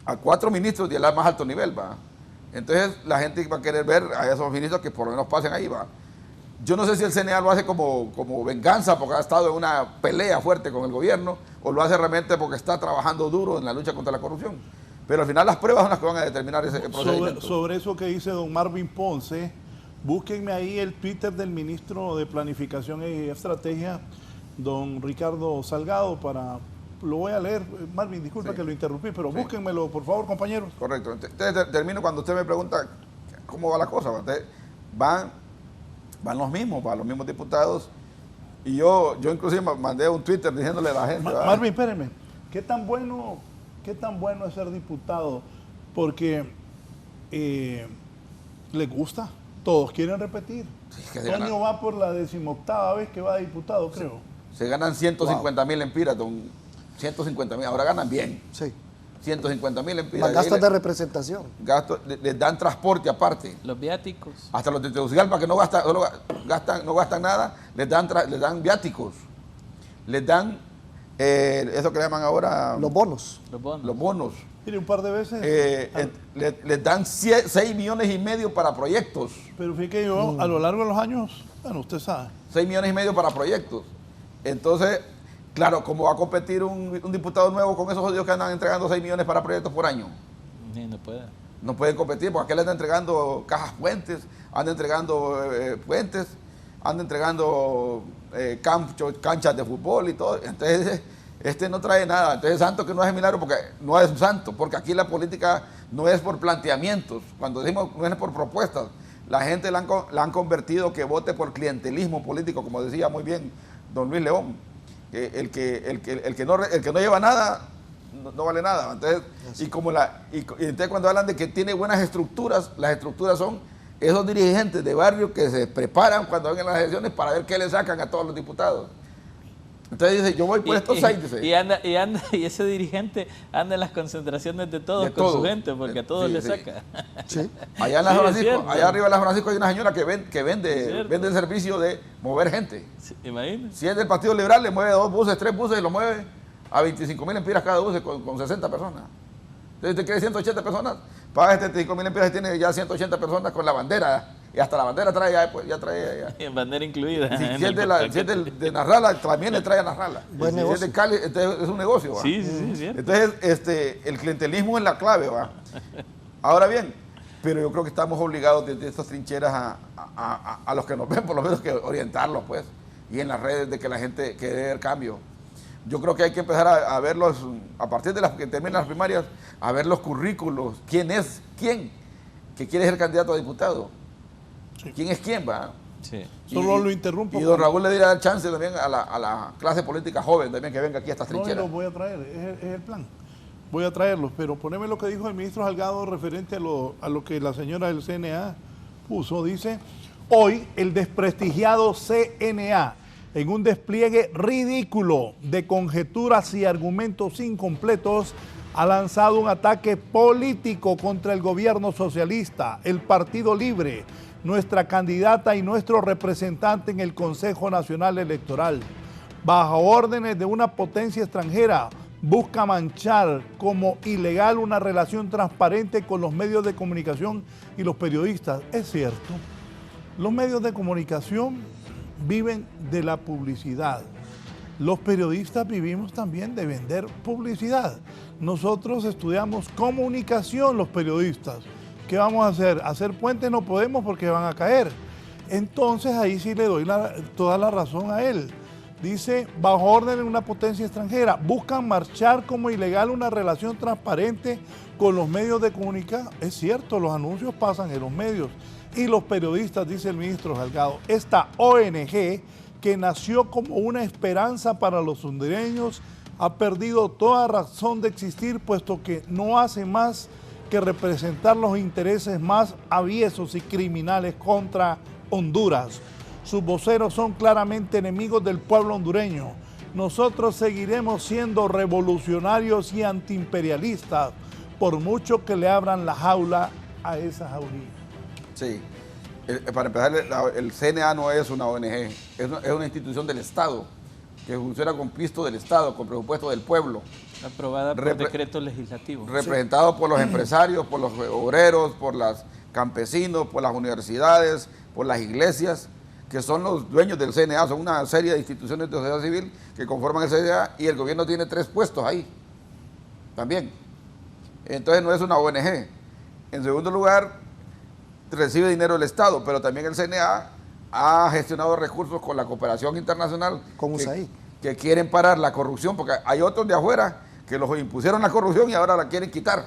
a 4 ministros de más alto nivel, va. Entonces la gente va a querer ver a esos ministros que por lo menos pasen ahí, va. Yo no sé si el CNA lo hace como venganza porque ha estado en una pelea fuerte con el gobierno, o lo hace realmente porque está trabajando duro en la lucha contra la corrupción. Pero al final las pruebas son las que van a determinar ese procedimiento. Sobre eso que dice don Marvin Ponce, búsquenme ahí el Twitter del ministro de Planificación y Estrategia, don Ricardo Salgado, para lo voy a leer. Marvin, disculpa que lo interrumpí, pero búsquenmelo, por favor, compañeros. Correcto. Entonces, termino cuando usted me pregunta cómo va la cosa. Entonces, van los mismos diputados. Y yo inclusive mandé un Twitter diciéndole a la gente. Marvin, espérenme. ¿Qué tan bueno es ser diputado? Porque les gusta. Todos quieren repetir. Sí, Toño va por la 18ª vez que va a diputado, creo. Se ganan 150.000 lempiras, 150.000. Ahora ganan bien. Sí. 150.000 lempiras. Más gastos de representación. Les dan transporte aparte. Los viáticos. Hasta los de Tegucigalpa que no gastan nada, les dan viáticos. Les dan eso que le llaman ahora Los bonos. los bonos. Mire, un par de veces. Les dan 6,5 millones para proyectos. Pero fíjate yo, a lo largo de los años, bueno, usted sabe. 6,5 millones para proyectos. Entonces, claro, ¿cómo va a competir un diputado nuevo con esos jodidos que andan entregando 6 millones para proyectos por año? No puede. No pueden competir porque aquel anda entregando cajas puentes, anda entregando puentes, anda entregando canchas de fútbol y todo. Entonces, este no trae nada. Entonces, santo que no es milagro porque no es un santo, porque aquí la política no es por planteamientos. Cuando decimos no es por propuestas, la gente la han convertido que vote por clientelismo político, como decía muy bien don Luis León. El que no lleva nada no vale nada. Entonces, entonces cuando hablan de que tiene buenas estructuras, las estructuras son esos dirigentes de barrio que se preparan cuando vengan las elecciones para ver qué le sacan a todos los diputados. Entonces dice, yo voy por estos 6, dice. Y ese dirigente anda en las concentraciones de todos con su gente, porque a todos le saca. Sí. Allá en la Francisco, allá arriba en la Francisco hay una señora que vende el servicio de mover gente. Sí, imagínate. Si es del Partido Liberal, le mueve 2 buses, 3 buses y lo mueve a 25,000 lempiras cada bus con 60 personas. Entonces usted quiere 180 personas, paga 75,000 lempiras y tiene ya 180 personas con la bandera. Y hasta la bandera trae ya trae. En bandera incluida. Si es de Narrala, también le trae a Narrala. Buen si negocio. es de Cali, entonces es un negocio. ¿Va? Sí, cierto. Entonces, el clientelismo es la clave. ¿Va? Ahora bien, pero yo creo que estamos obligados desde estas trincheras a los que nos ven, por lo menos que orientarlos, pues. Y en las redes de que la gente quiere ver cambio. Yo creo que hay que empezar a verlos, a partir de las que terminan las primarias, a ver los currículos. ¿Quién que quiere ser candidato a diputado? ¿Quién es quién, va? Sí. Solo lo interrumpo. Y don Raúl le dirá el chance también a la clase política joven también que venga aquí a estas No, y trincheras. los voy a traer, es el plan. Voy a traerlos, pero poneme lo que dijo el ministro Salgado referente a lo que la señora del CNA puso. Dice, hoy el desprestigiado CNA, en un despliegue ridículo de conjeturas y argumentos incompletos, ha lanzado un ataque político contra el gobierno socialista, el Partido Libre, nuestra candidata y nuestro representante en el Consejo Nacional Electoral. Bajo órdenes de una potencia extranjera, busca manchar como ilegal una relación transparente con los medios de comunicación y los periodistas. Es cierto, los medios de comunicación viven de la publicidad. Los periodistas vivimos también de vender publicidad. Nosotros estudiamos comunicación, los periodistas. ¿Qué vamos a hacer? Hacer puentes no podemos porque van a caer. Entonces ahí sí le doy toda la razón a él. Dice, bajo orden de una potencia extranjera, buscan marchar como ilegal una relación transparente con los medios de comunicación. Es cierto, los anuncios pasan en los medios. Y los periodistas, dice el ministro Salgado, esta ONG que nació como una esperanza para los hondureños, ha perdido toda razón de existir, puesto que no hace más que representar los intereses más aviesos y criminales contra Honduras. Sus voceros son claramente enemigos del pueblo hondureño. Nosotros seguiremos siendo revolucionarios y antiimperialistas, por mucho que le abran la jaula a esa jaulilla. Sí. Para empezar, el CNA no es una ONG, es una institución del Estado, que funciona con pisto del Estado, con presupuesto del pueblo. Aprobada por decreto legislativo. Representado por los empresarios, por los obreros, por los campesinos, por las universidades, por las iglesias, que son los dueños del CNA. Son una serie de instituciones de sociedad civil que conforman el CNA y el gobierno tiene 3 puestos ahí también. Entonces no es una ONG. En segundo lugar, recibe dinero del Estado, pero también el CNA ha gestionado recursos con la cooperación internacional. Con USAID. que quieren parar la corrupción, porque hay otros de afuera que los impusieron la corrupción y ahora la quieren quitar,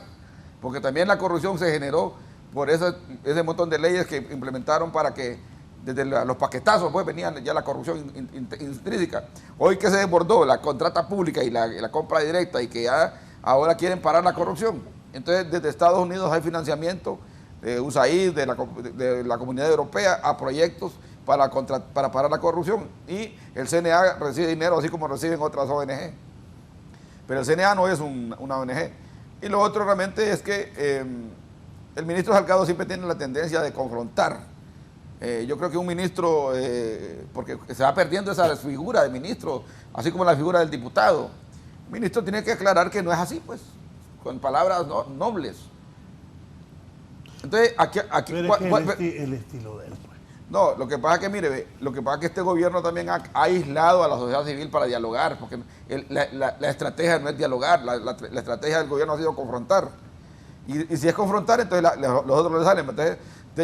porque también la corrupción se generó por ese montón de leyes que implementaron para que desde los paquetazos pues venían ya la corrupción intrínseca. Hoy que se desbordó la contrata pública y la compra directa y que ya ahora quieren parar la corrupción. Entonces desde Estados Unidos hay financiamiento de USAID, de la Comunidad Europea a proyectos para parar la corrupción, y el CNA recibe dinero así como reciben otras ONG. Pero el CNA no es una ONG. Y lo otro realmente es que el ministro Salgado siempre tiene la tendencia de confrontar. Yo creo que un ministro, porque se va perdiendo esa figura de ministro, así como la figura del diputado. Un ministro tiene que aclarar que no es así, pues, con palabras nobles. Entonces, aquí Pero es que el estilo de él, pues. no, lo que pasa es que, mire, lo que pasa es que este gobierno también ha aislado a la sociedad civil para dialogar, porque la estrategia no es dialogar, la estrategia del gobierno ha sido confrontar. Y si es confrontar, entonces los otros le salen. Entonces,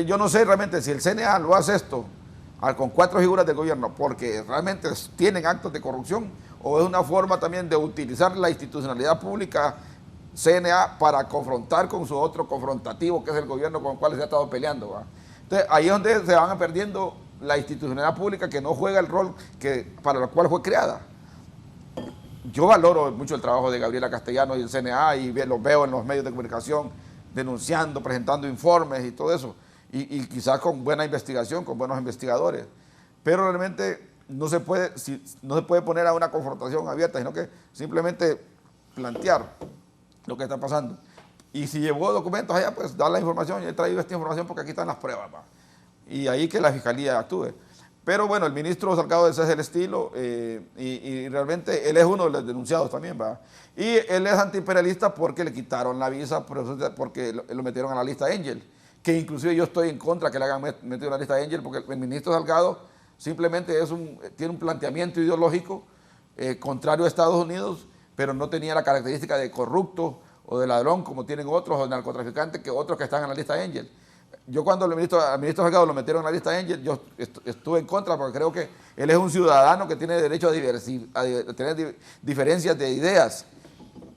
yo no sé realmente si el CNA lo hace esto con 4 figuras del gobierno porque realmente tienen actos de corrupción, o es una forma también de utilizar la institucionalidad pública CNA para confrontar con su otro confrontativo, que es el gobierno con el cual se ha estado peleando, ¿va? Entonces, ahí es donde se van perdiendo la institucionalidad pública, que no juega el rol para el cual fue creada. Yo valoro mucho el trabajo de Gabriela Castellanos y el CNA, y los veo en los medios de comunicación denunciando, presentando informes y todo eso, y quizás con buena investigación, con buenos investigadores, pero realmente no se puede poner a una confrontación abierta, sino que simplemente plantear lo que está pasando. Y si llevó documentos allá, pues dar la información. Yo he traído esta información porque aquí están las pruebas, ¿va? Y ahí que la Fiscalía actúe. Pero bueno, el ministro Salgado, ese es el estilo, y realmente él es uno de los denunciados también, ¿va? Y él es antiimperialista porque le quitaron la visa, porque lo metieron a la lista Angel, que inclusive yo estoy en contra que le hagan metido en la lista Angel, porque el ministro Salgado simplemente tiene un planteamiento ideológico contrario a Estados Unidos, pero no tenía la característica de corrupto o de ladrón como tienen otros, o narcotraficantes, que otros que están en la lista Angel. Yo cuando al ministro Salgado lo metieron en la lista Angel, yo estuve en contra, porque creo que él es un ciudadano que tiene derecho a tener diferencias de ideas,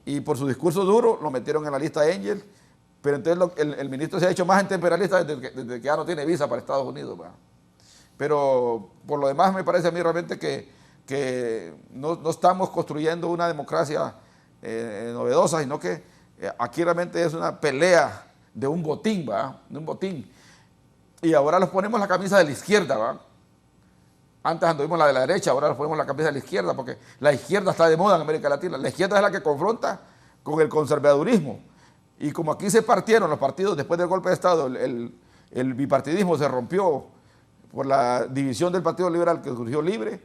y por su discurso duro lo metieron en la lista Angel. Pero entonces el ministro se ha hecho más antiimperialista desde que ya no tiene visa para Estados Unidos, ¿va? Pero por lo demás me parece a mí realmente que no estamos construyendo una democracia novedosa, sino que aquí realmente es una pelea de un botín, ¿va? De un botín. Y ahora los ponemos la camisa de la izquierda, ¿va? Antes anduvimos la de la derecha, ahora los ponemos la camisa de la izquierda, porque la izquierda está de moda en América Latina. La izquierda es la que confronta con el conservadurismo. Y como aquí se partieron los partidos después del golpe de Estado, el bipartidismo se rompió por la división del Partido Liberal, que surgió libre.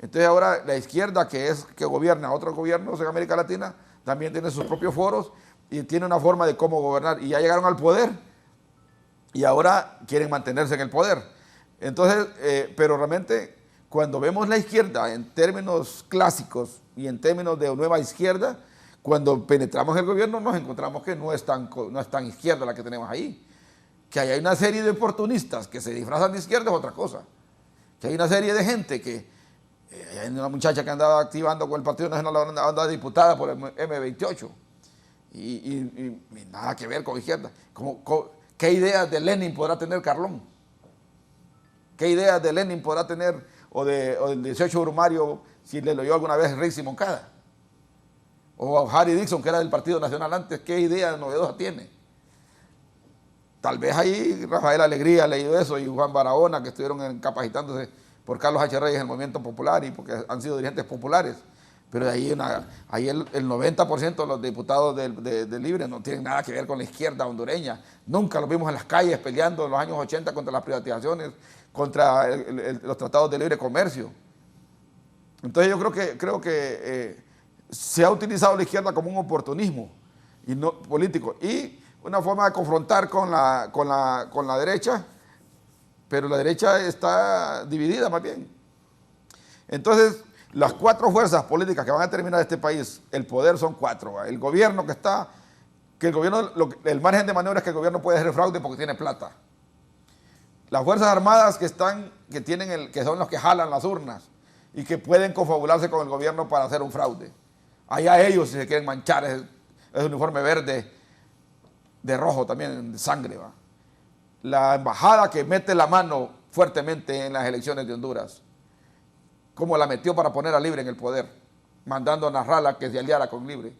Entonces ahora la izquierda, que gobierna otros gobiernos en América Latina, también tiene sus propios foros y tiene una forma de cómo gobernar. Y ya llegaron al poder y ahora quieren mantenerse en el poder. Entonces, pero realmente cuando vemos la izquierda en términos clásicos y en términos de nueva izquierda, cuando penetramos el gobierno nos encontramos que no es tan izquierda la que tenemos ahí. Que hay una serie de oportunistas que se disfrazan de izquierda es otra cosa. Que hay una serie de gente que... hay una muchacha que andaba activando con el Partido Nacional, andaba diputada por el M28. Y nada que ver con izquierda. ¿Qué ideas de Lenin podrá tener Carlón? ¿Qué ideas de Lenin podrá tener, o del 18 Brumario, si le leyó alguna vez Rixi Moncada? O Harry Dixon, que era del Partido Nacional antes, ¿qué idea novedosa tiene? Tal vez ahí Rafael Alegría ha leído eso, y Juan Barahona, que estuvieron capacitándose por Carlos H. Reyes en el movimiento popular y porque han sido dirigentes populares. Pero de ahí el 90% de los diputados de Libre no tienen nada que ver con la izquierda hondureña. Nunca los vimos en las calles peleando en los años 80 contra las privatizaciones, contra los tratados de libre comercio. Entonces yo creo que se ha utilizado la izquierda como un oportunismo y no político, y una forma de confrontar con la derecha, pero la derecha está dividida más bien. Entonces, las 4 fuerzas políticas que van a terminar este país, el poder son 4. ¿Va? El gobierno el margen de maniobra es que el gobierno puede hacer fraude porque tiene plata. Las Fuerzas Armadas que son los que jalan las urnas, y que pueden confabularse con el gobierno para hacer un fraude. Allá ellos, si se quieren manchar ese uniforme verde, de rojo también, de sangre, ¿va? La embajada que mete la mano fuertemente en las elecciones de Honduras, como la metió para poner a Libre en el poder, mandando a Nasrallah que se aliara con Libre.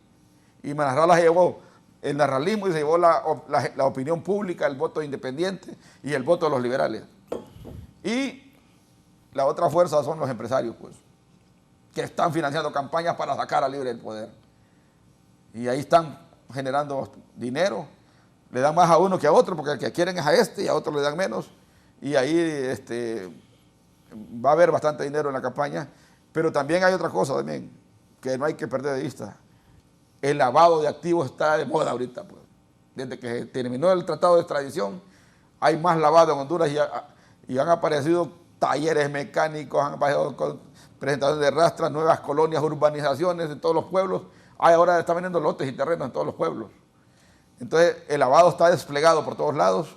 Y Nasrallah se llevó el narralismo y se llevó la opinión pública, el voto independiente y el voto de los liberales. Y la otra fuerza son los empresarios, pues, que están financiando campañas para sacar a Libre del poder. Y ahí están generando dinero, le dan más a uno que a otro, porque el que quieren es a este y a otro le dan menos. Y ahí va a haber bastante dinero en la campaña, pero también hay otra cosa también, que no hay que perder de vista. El lavado de activos está de moda ahorita, pues. Desde que terminó el tratado de extradición, hay más lavado en Honduras y han aparecido talleres mecánicos, han aparecido presentaciones de rastras, nuevas colonias, urbanizaciones de todos los pueblos. Ahora están vendiendo lotes y terrenos en todos los pueblos. Entonces, el lavado está desplegado por todos lados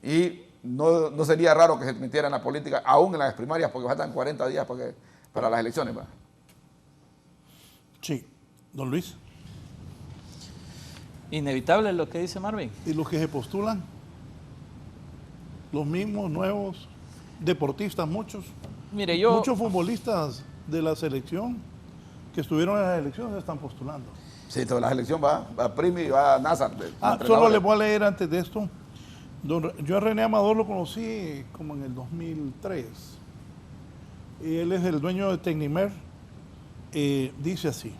y no sería raro que se metiera en la política, aún en las primarias, porque faltan 40 días para las elecciones, ¿va? Sí. Don Luis. Inevitable lo que dice Marvin. ¿Y los que se postulan? Los mismos, nuevos, deportistas, muchos. Mire, muchos futbolistas de la selección que estuvieron en las elecciones se están postulando. Sí, toda la selección va Primi y va Nazar. Solo le voy a leer antes de esto. Yo a René Amador lo conocí como en el 2003. Y él es el dueño de Tecnimer. Dice así.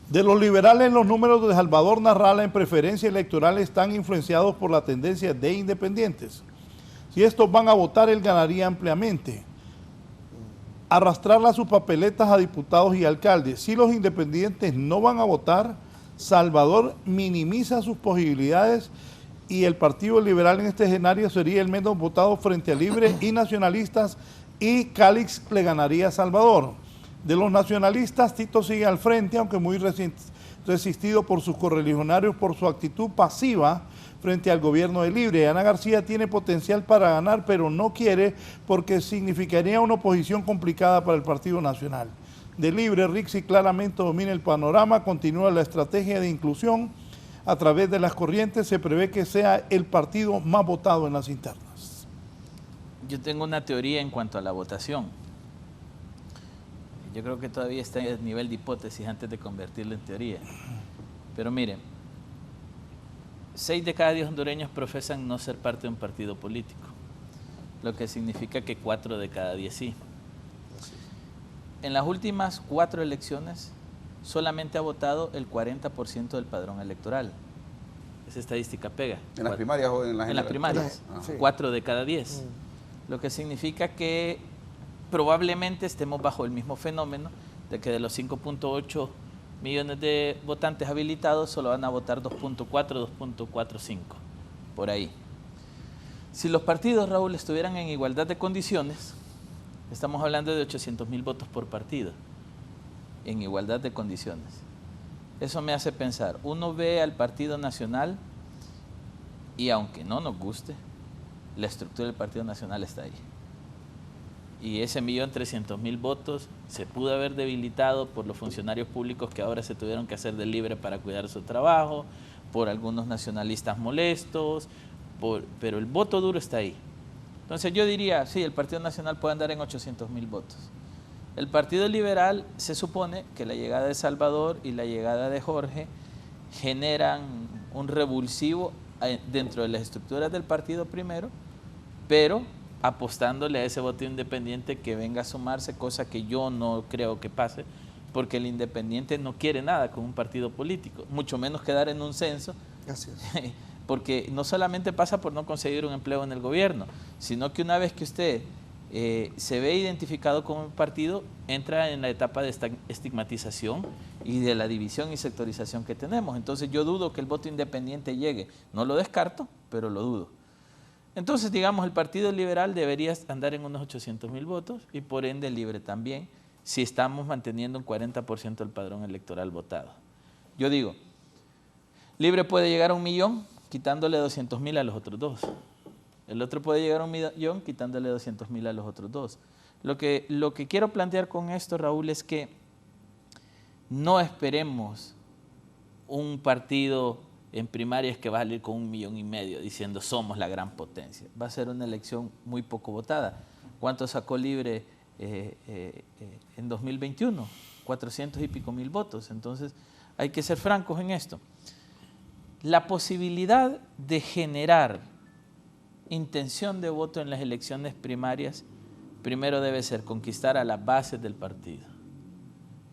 De los liberales, los números de Salvador Nasrallah en preferencia electoral están influenciados por la tendencia de independientes. Si estos van a votar, él ganaría ampliamente. Arrastrarla a sus papeletas a diputados y alcaldes. Si los independientes no van a votar, Salvador minimiza sus posibilidades y el Partido Liberal en este escenario sería el menos votado frente a Libre y nacionalistas, y Calix le ganaría a Salvador. De los nacionalistas, Tito sigue al frente, aunque muy resistido por sus correligionarios por su actitud pasiva frente al gobierno de Libre. Ana García tiene potencial para ganar, pero no quiere porque significaría una oposición complicada para el Partido Nacional. De Libre, Rixi claramente domina el panorama, continúa la estrategia de inclusión. A través de las corrientes se prevé que sea el partido más votado en las internas. Yo tengo una teoría en cuanto a la votación. Yo creo que todavía está en el nivel de hipótesis antes de convertirlo en teoría. Pero miren, 6 de cada 10 hondureños profesan no ser parte de un partido político, lo que significa que 4 de cada 10 sí. En las últimas 4 elecciones, solamente ha votado el 40% del padrón electoral. Esa estadística pega. ¿En las primarias o en las generales? En las primarias, Sí. 4 de cada 10. Lo que significa que probablemente estemos bajo el mismo fenómeno de que de los 5.8 millones de votantes habilitados solo van a votar 2.4, 2.45, por ahí. Si los partidos, Raúl, estuvieran en igualdad de condiciones, estamos hablando de 800,000 votos por partido, en igualdad de condiciones. Eso me hace pensar, uno ve al Partido Nacional y aunque no nos guste, la estructura del Partido Nacional está ahí. Y ese 1.300.000 votos se pudo haber debilitado por los funcionarios públicos que ahora se tuvieron que hacer de Libre para cuidar su trabajo, por algunos nacionalistas molestos, pero el voto duro está ahí. Entonces yo diría, sí, el Partido Nacional puede andar en 800,000 votos. El Partido Liberal se supone que la llegada de Salvador y la llegada de Jorge generan un revulsivo dentro de las estructuras del partido primero, pero apostándole a ese voto independiente que venga a sumarse, cosa que yo no creo que pase, porque el independiente no quiere nada con un partido político, mucho menos quedar en un censo. Gracias. Porque no solamente pasa por no conseguir un empleo en el gobierno, sino que una vez que usted se ve identificado como un partido, entra en la etapa de estigmatización y de la división y sectorización que tenemos. Entonces yo dudo que el voto independiente llegue. No lo descarto, pero lo dudo. Entonces, digamos, el Partido Liberal debería andar en unos 800,000 votos y por ende Libre también, si estamos manteniendo un 40% del padrón electoral votado. Yo digo, Libre puede llegar a 1 millón quitándole 200,000 a los otros dos. El otro puede llegar a 1 millón quitándole 200.000 a los otros dos. Lo que quiero plantear con esto, Raúl, es que no esperemos un partido en primarias que va a salir con 1,5 millones diciendo somos la gran potencia. Va a ser una elección muy poco votada. ¿Cuánto sacó Libre en 2021? 400 y pico mil votos. Entonces hay que ser francos en esto. La posibilidad de generar intención de voto en las elecciones primarias primero debe ser conquistar a las bases del partido.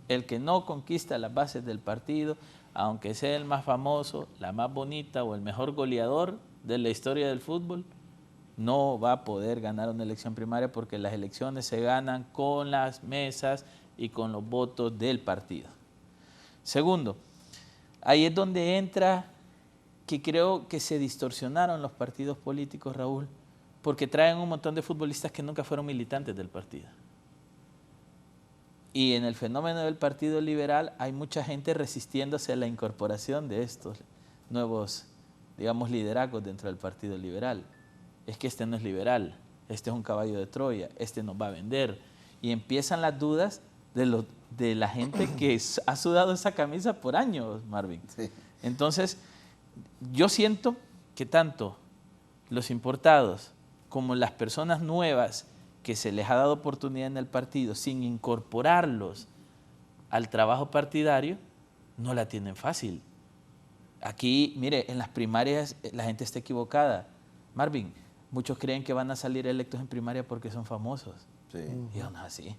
El que no conquista las bases del partido, aunque sea el más famoso, la más bonita o el mejor goleador de la historia del fútbol, no va a poder ganar una elección primaria porque las elecciones se ganan con las mesas y con los votos del partido. Segundo, ahí es donde entra que creo que se distorsionaron los partidos políticos, Raúl, porque traen un montón de futbolistas que nunca fueron militantes del partido. Y en el fenómeno del Partido Liberal hay mucha gente resistiéndose a la incorporación de estos nuevos, digamos, liderazgos dentro del Partido Liberal. Es que este no es liberal, este es un caballo de Troya, este nos va a vender. Y empiezan las dudas de la gente que ha sudado esa camisa por años, Marvin. Sí. Entonces, yo siento que tanto los importados como las personas nuevas que se les ha dado oportunidad en el partido sin incorporarlos al trabajo partidario, no la tienen fácil. Aquí, mire, en las primarias la gente está equivocada. Marvin, muchos creen que van a salir electos en primaria porque son famosos. Sí. Y no es así.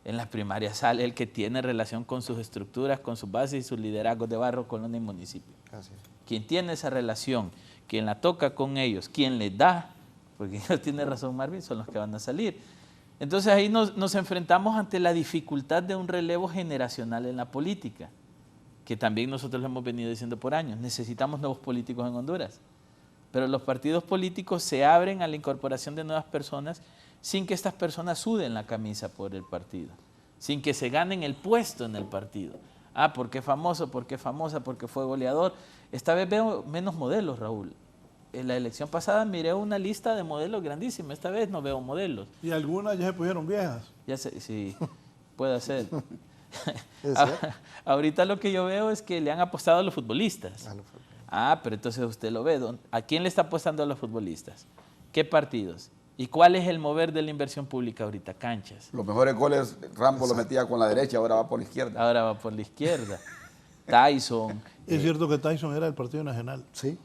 En las primarias sale el que tiene relación con sus estructuras, con sus bases y sus liderazgos de barrio, colonia y municipio. Así. Quien tiene esa relación, quien la toca con ellos, quien les da, porque ellos tienen razón Marvin, son los que van a salir. Entonces ahí nos enfrentamos ante la dificultad de un relevo generacional en la política, que también nosotros lo hemos venido diciendo por años. Necesitamos nuevos políticos en Honduras, pero los partidos políticos se abren a la incorporación de nuevas personas sin que estas personas suden la camisa por el partido, sin que se ganen el puesto en el partido. Ah, porque es famoso, porque es famosa, porque fue goleador. Esta vez veo menos modelos, Raúl. En la elección pasada miré una lista de modelos grandísima, esta vez no veo modelos. ¿Y algunas ya se pusieron viejas? Ya sé, sí, puede ser. Ahorita lo que yo veo es que le han apostado a los futbolistas. Pero entonces usted lo ve. ¿A quién le está apostando a los futbolistas? ¿Qué partidos? ¿Y cuál es el mover de la inversión pública ahorita? Canchas. Los mejores goles Rambo los metía con la derecha, ahora va por la izquierda. Ahora va por la izquierda. Tyson. Es cierto que Tyson era del Partido Nacional. Sí.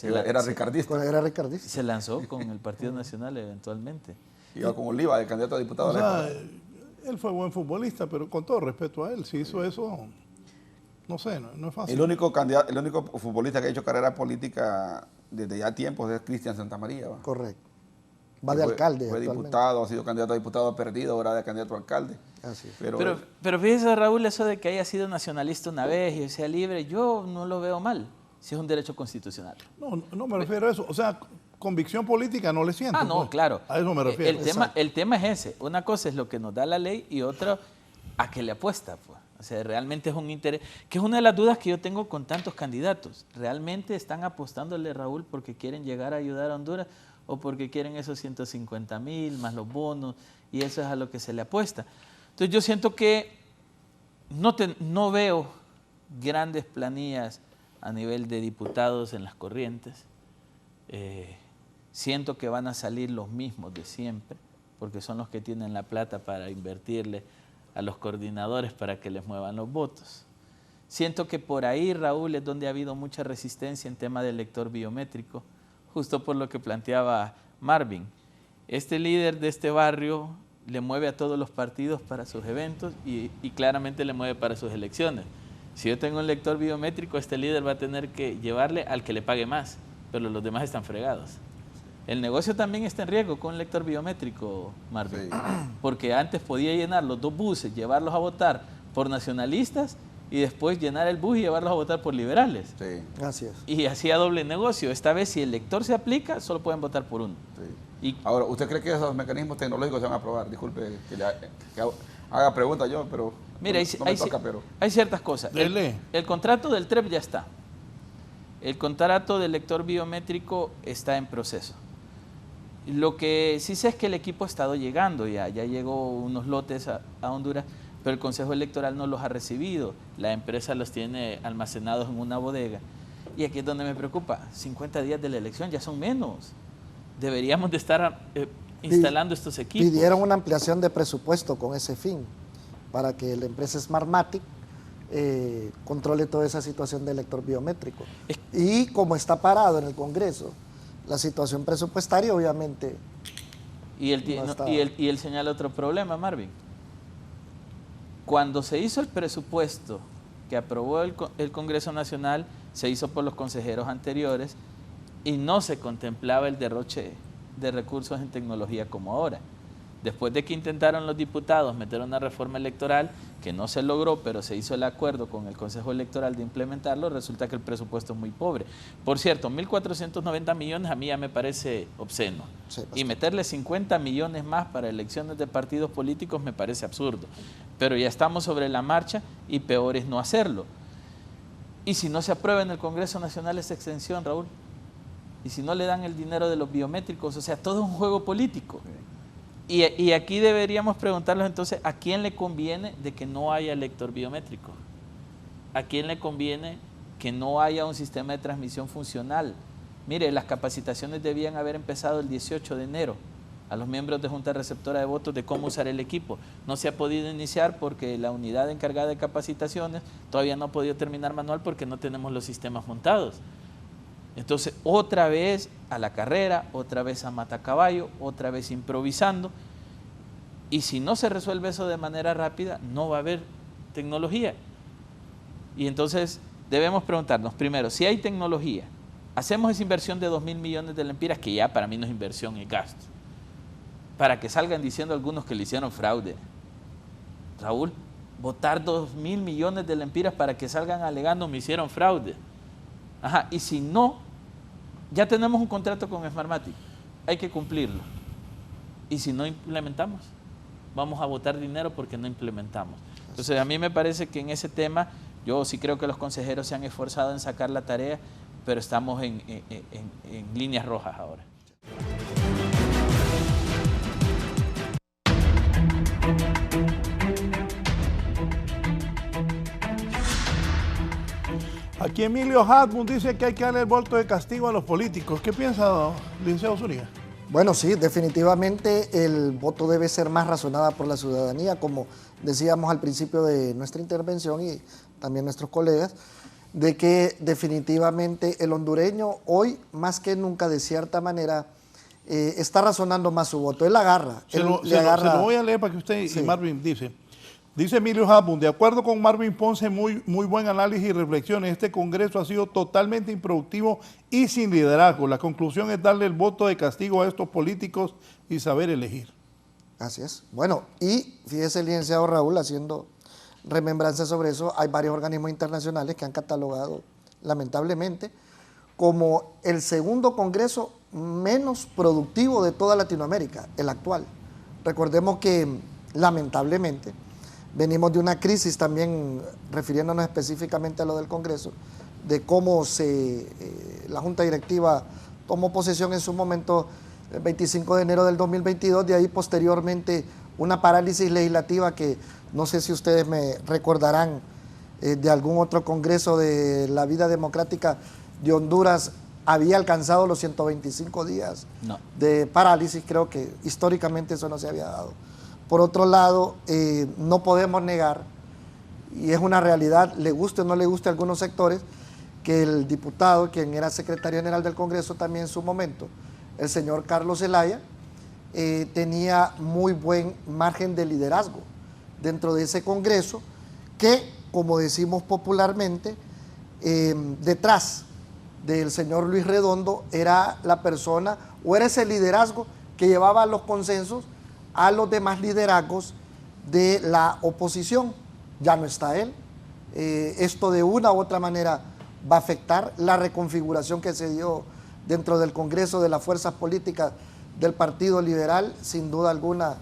Era ricardista. Era ricardista. Se lanzó con el Partido Nacional eventualmente. Iba con Oliva, el candidato a diputado. O sea, él fue buen futbolista, pero con todo respeto a él, si hizo eso, no sé, no es fácil. El único futbolista que ha hecho carrera política desde ya tiempos es Cristian Santamaría. ¿Va? Correcto. Va de alcalde. Fue diputado, ha sido candidato a diputado, ha perdido, ahora de candidato a alcalde. Así es. Pero fíjese, Raúl, eso de que haya sido nacionalista una vez y sea libre, yo no lo veo mal, si es un derecho constitucional. No me refiero a eso. O sea, convicción política no le siento. No, claro. A eso me refiero. El tema es ese. Una cosa es lo que nos da la ley y otra a qué le apuesta, pues. O sea, realmente es un interés, que es una de las dudas que yo tengo con tantos candidatos. ¿Realmente están apostándole, Raúl, porque quieren llegar a ayudar a Honduras o porque quieren esos 150,000 más los bonos y eso es a lo que se le apuesta? Entonces yo siento que no veo grandes planillas a nivel de diputados en las corrientes. Siento que van a salir los mismos de siempre, porque son los que tienen la plata para invertirle a los coordinadores para que les muevan los votos. Siento que por ahí, Raúl, es donde ha habido mucha resistencia en tema del elector biométrico, justo por lo que planteaba Marvin. Este líder de este barrio le mueve a todos los partidos para sus eventos y claramente le mueve para sus elecciones. Si yo tengo un elector biométrico, este líder va a tener que llevarle al que le pague más, pero los demás están fregados. El negocio también está en riesgo con un lector biométrico, Marvin, porque antes podía llenar los 2 buses, llevarlos a votar por nacionalistas y después llenar el bus y llevarlos a votar por liberales. Sí. Así es. Y hacía doble negocio. Esta vez, si el lector se aplica, solo pueden votar por uno. Sí. Ahora, ¿usted cree que esos mecanismos tecnológicos se van a aprobar? Disculpe que haga pregunta yo, pero mira, no me toca, pero... hay ciertas cosas. El contrato del TREP ya está. El contrato del lector biométrico está en proceso. Lo que sí sé es que el equipo ha estado llegando ya llegó unos lotes a Honduras, pero el Consejo Electoral no los ha recibido. La empresa los tiene almacenados en una bodega. Y aquí es donde me preocupa, 50 días de la elección ya son menos. Deberíamos de estar instalando estos equipos. Pidieron una ampliación de presupuesto con ese fin, para que la empresa Smartmatic controle toda esa situación del lector biométrico. Y como está parado en el Congreso, la situación presupuestaria obviamente... Y él señala otro problema, Marvin. Cuando se hizo el presupuesto que aprobó el Congreso Nacional, se hizo por los consejeros anteriores y no se contemplaba el derroche de recursos en tecnología como ahora. Después de que intentaron los diputados meter una reforma electoral que no se logró, pero se hizo el acuerdo con el Consejo Electoral de implementarlo, resulta que el presupuesto es muy pobre. Por cierto, 1.490 millones a mí ya me parece obsceno. Sí, y meterle 50 millones más para elecciones de partidos políticos me parece absurdo. Pero ya estamos sobre la marcha y peor es no hacerlo. Y si no se aprueba en el Congreso Nacional esa extensión, Raúl, y si no le dan el dinero de los biométricos, o sea, todo es un juego político. Y aquí deberíamos preguntarnos entonces, ¿a quién le conviene de que no haya lector biométrico? ¿A quién le conviene que no haya un sistema de transmisión funcional? Mire, las capacitaciones debían haber empezado el 18 de enero a los miembros de Junta Receptora de Votos de cómo usar el equipo. No se ha podido iniciar porque la unidad encargada de capacitaciones todavía no ha podido terminar manual porque no tenemos los sistemas montados. Entonces, otra vez a la carrera, otra vez a matacaballo, otra vez improvisando. Y si no se resuelve eso de manera rápida, no va a haber tecnología. Y entonces debemos preguntarnos, primero, si hay tecnología, hacemos esa inversión de 2.000 millones de lempiras, que ya para mí no es inversión, es gasto, para que salgan diciendo algunos que le hicieron fraude. Raúl, votar 2.000 millones de lempiras para que salgan alegando me hicieron fraude. Ajá, y si no, ya tenemos un contrato con Smartmatic, hay que cumplirlo. Y si no implementamos, vamos a botar dinero porque no implementamos. Entonces a mí me parece que en ese tema, yo sí creo que los consejeros se han esforzado en sacar la tarea, pero estamos en líneas rojas ahora. Aquí Emilio Hartmut dice que hay que darle el voto de castigo a los políticos. ¿Qué piensa, licenciado Zúñiga? Bueno, sí, definitivamente el voto debe ser más razonado por la ciudadanía, como decíamos al principio de nuestra intervención y también nuestros colegas, de que definitivamente el hondureño hoy, más que nunca, de cierta manera, está razonando más su voto. Él agarra. Se lo voy a leer para que usted y Marvin Dice Emilio Hartmut, de acuerdo con Marvin Ponce, muy buen análisis y reflexiones. Este Congreso ha sido totalmente improductivo y sin liderazgo. La conclusión es darle el voto de castigo a estos políticos y saber elegir. Así es. Bueno, y fíjese el licenciado Raúl, haciendo remembranza sobre eso, hay varios organismos internacionales que han catalogado, lamentablemente, como el segundo Congreso menos productivo de toda Latinoamérica, el actual. Recordemos que, lamentablemente, venimos de una crisis también, refiriéndonos específicamente a lo del Congreso, de cómo la Junta Directiva tomó posesión en su momento el 25 de enero del 2022, de ahí posteriormente una parálisis legislativa que no sé si ustedes me recordarán de algún otro Congreso de la vida democrática de Honduras, había alcanzado los 125 días de parálisis. Creo que históricamente eso no se había dado. Por otro lado, no podemos negar, y es una realidad, le guste o no le guste a algunos sectores, que el diputado, quien era secretario general del Congreso también en su momento, el señor Carlos Zelaya, tenía muy buen margen de liderazgo dentro de ese Congreso, que, como decimos popularmente, detrás del señor Luis Redondo era la persona, o era ese liderazgo que llevaba los consensos a los demás liderazgos de la oposición. Ya no está él. Esto de una u otra manera va a afectar la reconfiguración que se dio dentro del Congreso de las fuerzas políticas del Partido Liberal. Sin duda alguna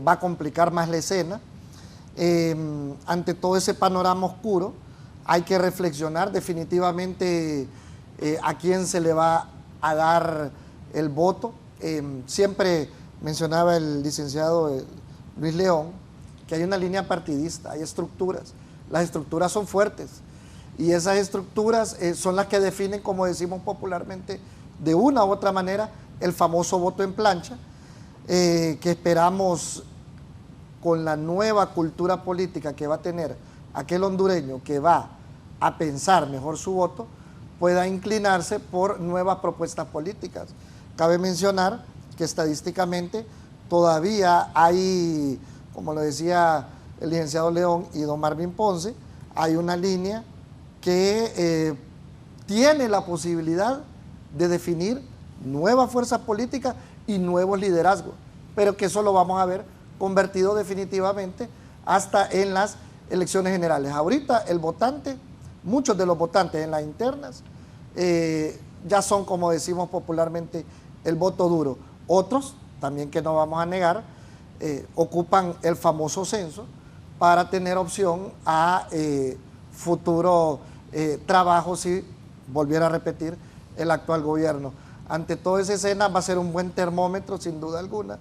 va a complicar más la escena. Ante todo ese panorama oscuro hay que reflexionar. Definitivamente a quién se le va a dar el voto. Siempre mencionaba el licenciado Luis León que hay una línea partidista, hay estructuras. Las estructuras son fuertes y esas estructuras son las que definen, como decimos popularmente, de una u otra manera, el famoso voto en plancha, que esperamos con la nueva cultura política que va a tener aquel hondureño que va a pensar mejor su voto, pueda inclinarse por nuevas propuestas políticas. Cabe mencionar que estadísticamente todavía hay, como lo decía el licenciado León y don Marvin Ponce, hay una línea que tiene la posibilidad de definir nuevas fuerzas políticas y nuevos liderazgos, pero que eso lo vamos a ver convertido definitivamente hasta en las elecciones generales. Ahorita el votante, muchos de los votantes en las internas, ya son, como decimos popularmente, el voto duro. Otros, también que no vamos a negar, ocupan el famoso censo para tener opción a futuro trabajo si volviera a repetir el actual gobierno. Ante toda esa escena va a ser un buen termómetro, sin duda alguna.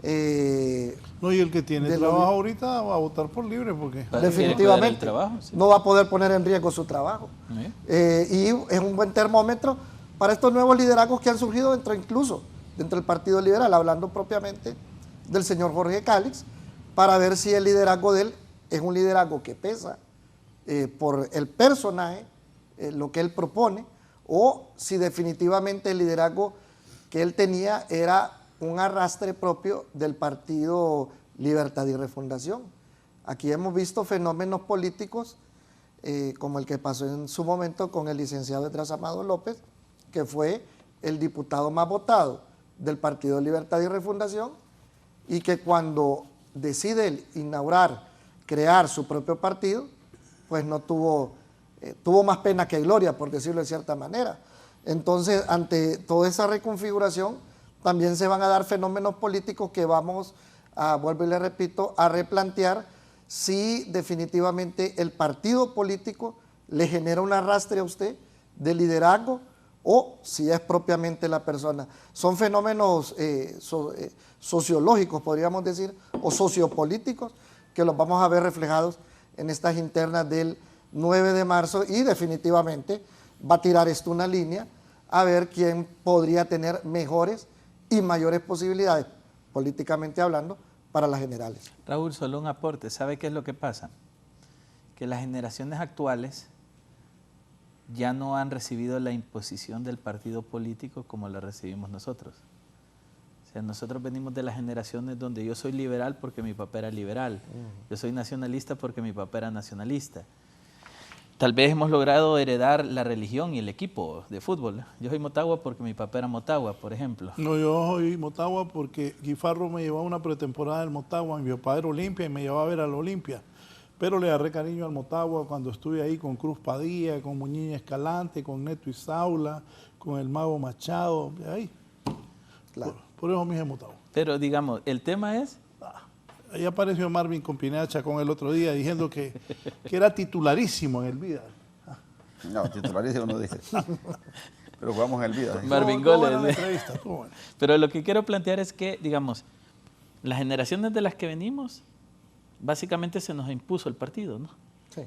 No, y el que tiene trabajo ahorita va a votar por libre porque definitivamente trabajo, sí. no va a poder poner en riesgo su trabajo. Y es un buen termómetro para estos nuevos liderazgos que han surgido incluso dentro del Partido Liberal, hablando propiamente del señor Jorge Cálix, para ver si el liderazgo de él es un liderazgo que pesa por el personaje, lo que él propone, o si definitivamente el liderazgo que él tenía era un arrastre propio del Partido Libertad y Refundación. Aquí hemos visto fenómenos políticos como el que pasó en su momento con el licenciado Edras Amado López, que fue el diputado más votado del Partido Libertad y Refundación, y que cuando decide él inaugurar, crear su propio partido, pues no tuvo más pena que gloria, por decirlo de cierta manera. Entonces, ante toda esa reconfiguración, también se van a dar fenómenos políticos que vamos a, vuelvo y le repito, a replantear si definitivamente el partido político le genera un arrastre a usted de liderazgo o si es propiamente la persona. Son fenómenos sociológicos, podríamos decir, o sociopolíticos, que los vamos a ver reflejados en estas internas del 9 de marzo y definitivamente va a tirar esto una línea a ver quién podría tener mejores y mayores posibilidades, políticamente hablando, para las generales. Raúl, solo un aporte. ¿Sabe qué es lo que pasa? Que las generaciones actuales ya no han recibido la imposición del partido político como la recibimos nosotros. O sea, nosotros venimos de las generaciones donde yo soy liberal porque mi papá era liberal, yo soy nacionalista porque mi papá era nacionalista. Tal vez hemos logrado heredar la religión y el equipo de fútbol. Yo soy Motagua porque mi papá era Motagua, por ejemplo. No, yo soy Motagua porque Guifarro me llevó a una pretemporada del Motagua, mi papá era Olimpia y me llevaba a ver al Olimpia. Pero le agarré cariño al Motagua cuando estuve ahí con Cruz Padilla, con Muñiz Escalante, con Neto Isaula, con el Mago Machado, ahí. Claro. Por eso me dije Motagua. Pero digamos, el tema es... Ahí apareció Marvin con Pineda Chacón el otro día diciendo que era titularísimo en el Vida. No, titularísimo no dije. Pero jugamos en el Vida. Marvin Goles. Pero lo que quiero plantear es que, digamos, las generaciones de las que venimos, básicamente se nos impuso el partido, ¿no? Sí.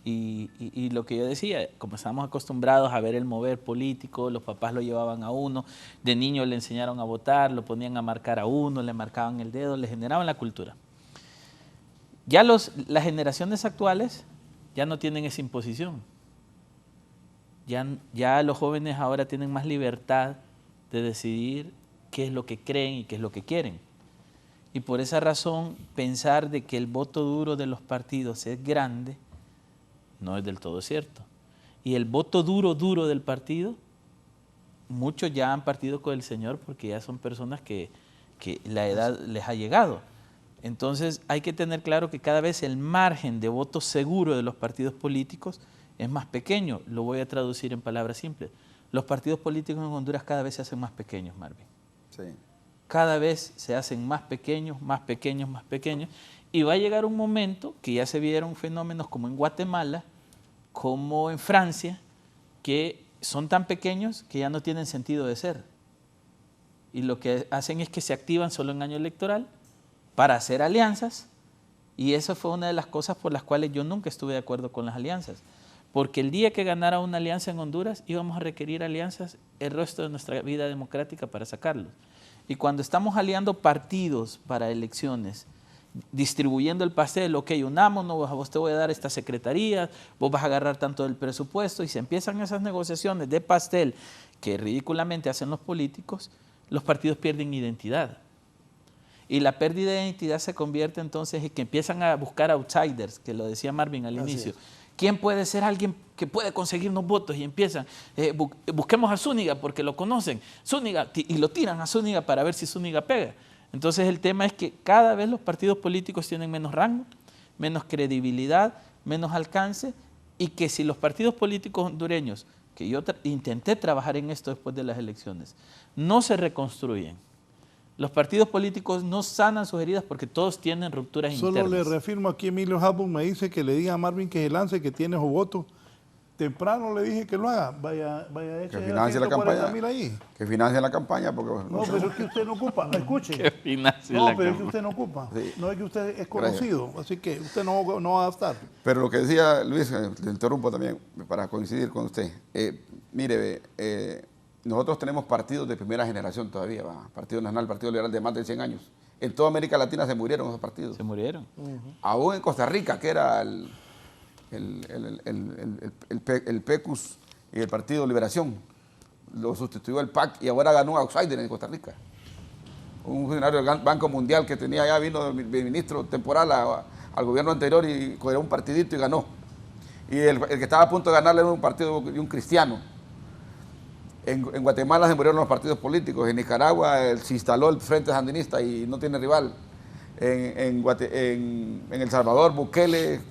Y lo que yo decía, como estábamos acostumbrados a ver el mover político, los papás lo llevaban a uno, de niño le enseñaron a votar, lo ponían a marcar a uno, le marcaban el dedo, le generaban la cultura. Ya las generaciones actuales ya no tienen esa imposición. Ya los jóvenes ahora tienen más libertad de decidir qué es lo que creen y qué es lo que quieren. Y por esa razón, pensar de que el voto duro de los partidos es grande, no es del todo cierto. Y el voto duro del partido, muchos ya han partido con el Señor porque ya son personas que la edad les ha llegado. Entonces hay que tener claro que cada vez el margen de voto seguro de los partidos políticos es más pequeño. Lo voy a traducir en palabras simples. Los partidos políticos en Honduras cada vez se hacen más pequeños, Marvin. Sí. Cada vez se hacen más pequeños, más pequeños, más pequeños. Y va a llegar un momento que ya se vieron fenómenos como en Guatemala, como en Francia, que son tan pequeños que ya no tienen sentido de ser. Y lo que hacen es que se activan solo en año electoral para hacer alianzas, y eso fue una de las cosas por las cuales yo nunca estuve de acuerdo con las alianzas. Porque el día que ganara una alianza en Honduras íbamos a requerir alianzas el resto de nuestra vida democrática para sacarlos. Y cuando estamos aliando partidos para elecciones, distribuyendo el pastel, ok, unámonos, a vos te voy a dar esta secretaría, vos vas a agarrar tanto del presupuesto, y se empiezan esas negociaciones de pastel que ridículamente hacen los políticos, los partidos pierden identidad. Y la pérdida de identidad se convierte entonces en que empiezan a buscar outsiders, que lo decía Marvin al inicio. ¿Quién puede ser alguien que puede conseguirnos votos? Y empiezan, busquemos a Zúñiga porque lo conocen, Zúñiga, y lo tiran a Zúñiga para ver si Zúñiga pega. Entonces el tema es que cada vez los partidos políticos tienen menos rango, menos credibilidad, menos alcance, y que si los partidos políticos hondureños, que yo intenté trabajar en esto después de las elecciones, no se reconstruyen, los partidos políticos no sanan sus heridas porque todos tienen rupturas internas. Solo le reafirmo aquí, Emilio Habun me dice que le diga a Marvin que se lance, que tiene su voto. Temprano le dije que lo haga. Vaya que financie la campaña. Ahí. Que financie la campaña. Porque, no, pero es que usted no ocupa. Escuche. Que financie no, la pero campaña. es que usted no ocupa. Sí. No es que usted es conocido. Gracias. Así que usted no va a estar. Pero lo que decía Luis, le interrumpo también para coincidir con usted. Mire, nosotros tenemos partidos de primera generación todavía, Partido Nacional, Partido Liberal de más de 100 años. En toda América Latina se murieron esos partidos. Se murieron. Aún en Costa Rica, que era el PECUS y el Partido Liberación, lo sustituyó el PAC y ahora ganó un outsider en Costa Rica. Un funcionario del Banco Mundial que tenía allá, vino el ministro temporal al gobierno anterior y cogió un partidito y ganó. Y el que estaba a punto de ganarle era un partido de un cristiano. En Guatemala se murieron los partidos políticos, en Nicaragua se instaló el Frente Sandinista y no tiene rival. En El Salvador, Bukele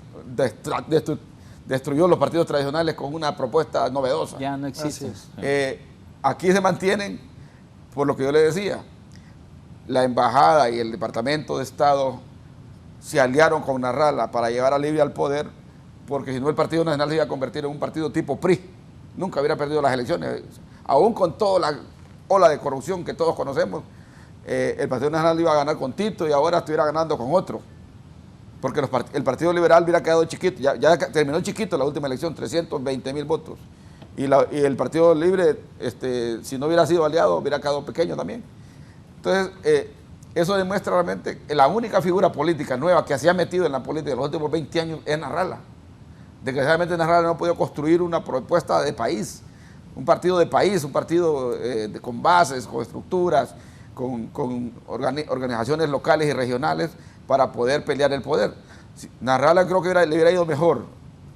destruyó los partidos tradicionales con una propuesta novedosa. Ya no existe. Aquí se mantienen, por lo que yo le decía, la embajada y el Departamento de Estado se aliaron con Narrala para llevar a Libia al poder, porque si no el Partido Nacional se iba a convertir en un partido tipo PRI, nunca hubiera perdido las elecciones. Aún con toda la ola de corrupción que todos conocemos, el Partido Nacional iba a ganar con Tito y ahora estuviera ganando con otro. Porque el Partido Liberal hubiera quedado chiquito, ya terminó chiquito la última elección, 320,000 votos. Y el Partido Libre, si no hubiera sido aliado, hubiera quedado pequeño también. Entonces, eso demuestra realmente que la única figura política nueva que se ha metido en la política en los últimos 20 años es Narrala. Desgraciadamente Narrala no ha podido construir una propuesta de país, un partido de país, un partido con bases, con estructuras, con organizaciones locales y regionales para poder pelear el poder. Narrala creo que le hubiera ido mejor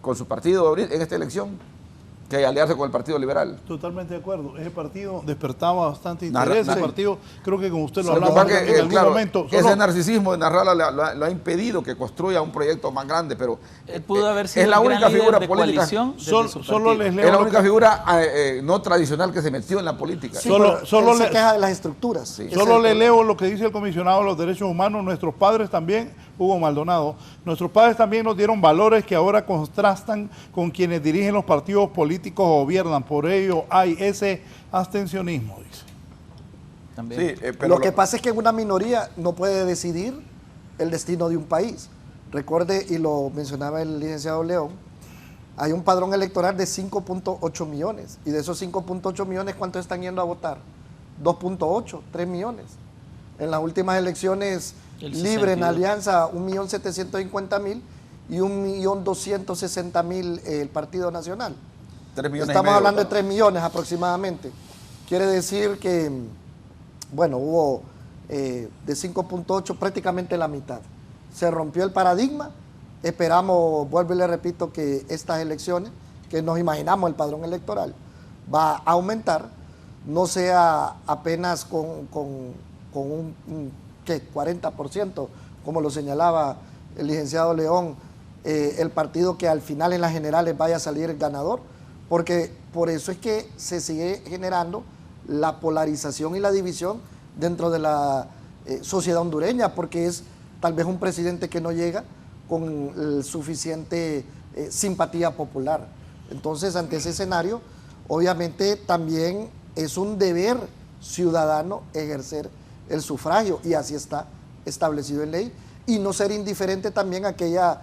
con su partido en esta elección que aliarse con el Partido Liberal. Totalmente de acuerdo. Ese partido despertaba bastante interés. Ese partido, creo que como usted lo hablaba en algún momento. Ese narcisismo de Narrala lo ha impedido que construya un proyecto más grande, pero él pudo haber sido es la única figura política. Solo les leo es la única figura no tradicional que se metió en la política. Sí, solo se queja de las estructuras. Sí. Solo le leo lo que dice el comisionado de los derechos humanos. Nuestros padres también, Hugo Maldonado, nuestros padres también nos dieron valores que ahora contrastan con quienes dirigen los partidos políticos o gobiernan. Por ello hay ese abstencionismo, dice. También. Sí, lo que pasa es que una minoría no puede decidir el destino de un país. Recuerde, y lo mencionaba el licenciado León, hay un padrón electoral de 5.8 millones. Y de esos 5.8 millones, ¿cuántos están yendo a votar? 2.8, 3 millones. En las últimas elecciones libre en alianza, 1.750.000 y 1.260.000 el Partido Nacional. 3 millones Estamos y medio, hablando de 3 millones aproximadamente. Quiere decir que, bueno, hubo de 5.8 prácticamente la mitad. Se rompió el paradigma. Esperamos, vuelvo y le repito, que estas elecciones, que nos imaginamos el padrón electoral, va a aumentar, no sea apenas con un 40%, como lo señalaba el licenciado León, el partido que al final en las generales vaya a salir ganador, porque por eso es que se sigue generando la polarización y la división dentro de la sociedad hondureña, porque es tal vez un presidente que no llega con suficiente simpatía popular. Entonces, ante ese escenario, obviamente también es un deber ciudadano ejercer el sufragio, y así está establecido en ley, y no ser indiferente también a aquella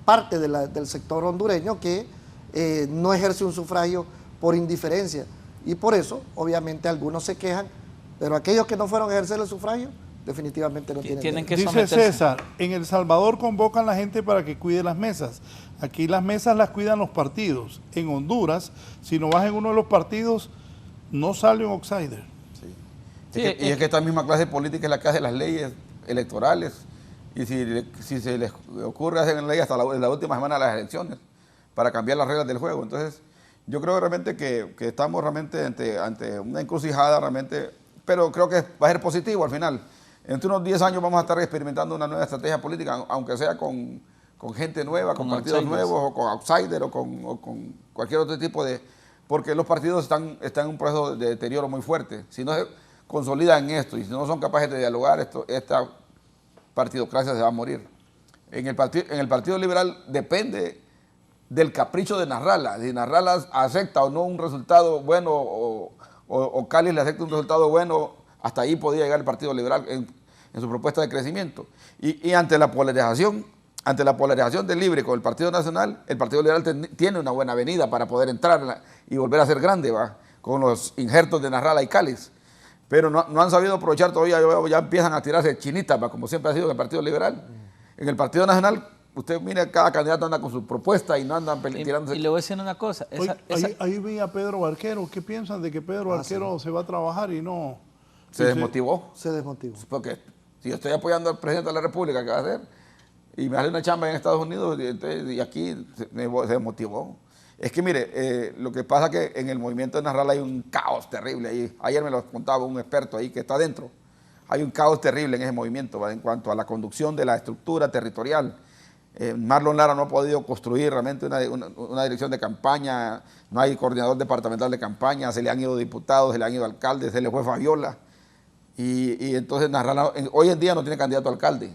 parte del sector hondureño que no ejerce un sufragio por indiferencia, y por eso obviamente algunos se quejan, pero aquellos que no fueron a ejercer el sufragio definitivamente no tienen Dice César, en El Salvador convocan a la gente para que cuide las mesas. Aquí las mesas las cuidan los partidos. En Honduras, si no vas en uno de los partidos, no sale un outsider. Sí. Y es que esta misma clase política es la que hace las leyes electorales. Y si se les ocurre hacer ley hasta la última semana de las elecciones para cambiar las reglas del juego. Entonces, yo creo realmente que estamos realmente ante una encrucijada realmente, pero creo que va a ser positivo al final. Entre unos 10 años vamos a estar experimentando una nueva estrategia política, aunque sea con gente nueva, con partidos nuevos, o con outsiders, o con cualquier otro tipo de... Porque los partidos están en un proceso de deterioro muy fuerte. Si no se consolidan en esto y si no son capaces de dialogar, esta partidocracia se va a morir. En el Partido Liberal depende del capricho de Nasrallah. Si Nasrallah acepta o no un resultado bueno, o Cáliz le acepta un resultado bueno, hasta ahí podía llegar el Partido Liberal en su propuesta de crecimiento. Y ante la polarización del Libre con el Partido Nacional, el Partido Liberal tiene una buena avenida para poder entrar y volver a ser grande, ¿va? Con los injertos de Nasrallah y Cáliz. Pero no han sabido aprovechar todavía, ya empiezan a tirarse chinitas, ¿va? Como siempre ha sido en el Partido Liberal. En el Partido Nacional, usted mire, cada candidato anda con su propuesta y no andan tirándose. Y le voy a decir una cosa. Ahí vi a Pedro Barquero. ¿Qué piensan de que Pedro Barquero se va a trabajar y no...? Se desmotivó. Se desmotivó. Porque si yo estoy apoyando al presidente de la República, ¿qué va a hacer? Y me hace una chamba en Estados Unidos y aquí se desmotivó. Es que mire, lo que pasa es que en el movimiento de Nasrallah hay un caos terrible ahí. Ayer me lo contaba un experto ahí que está adentro. Hay un caos terrible en ese movimiento, ¿va? En cuanto a la conducción de la estructura territorial. Marlon Lara no ha podido construir realmente una dirección de campaña, no hay coordinador departamental de campaña, se le han ido diputados, se le han ido alcaldes, se le fue Fabiola. Y entonces Nasrallah hoy en día no tiene candidato a alcalde.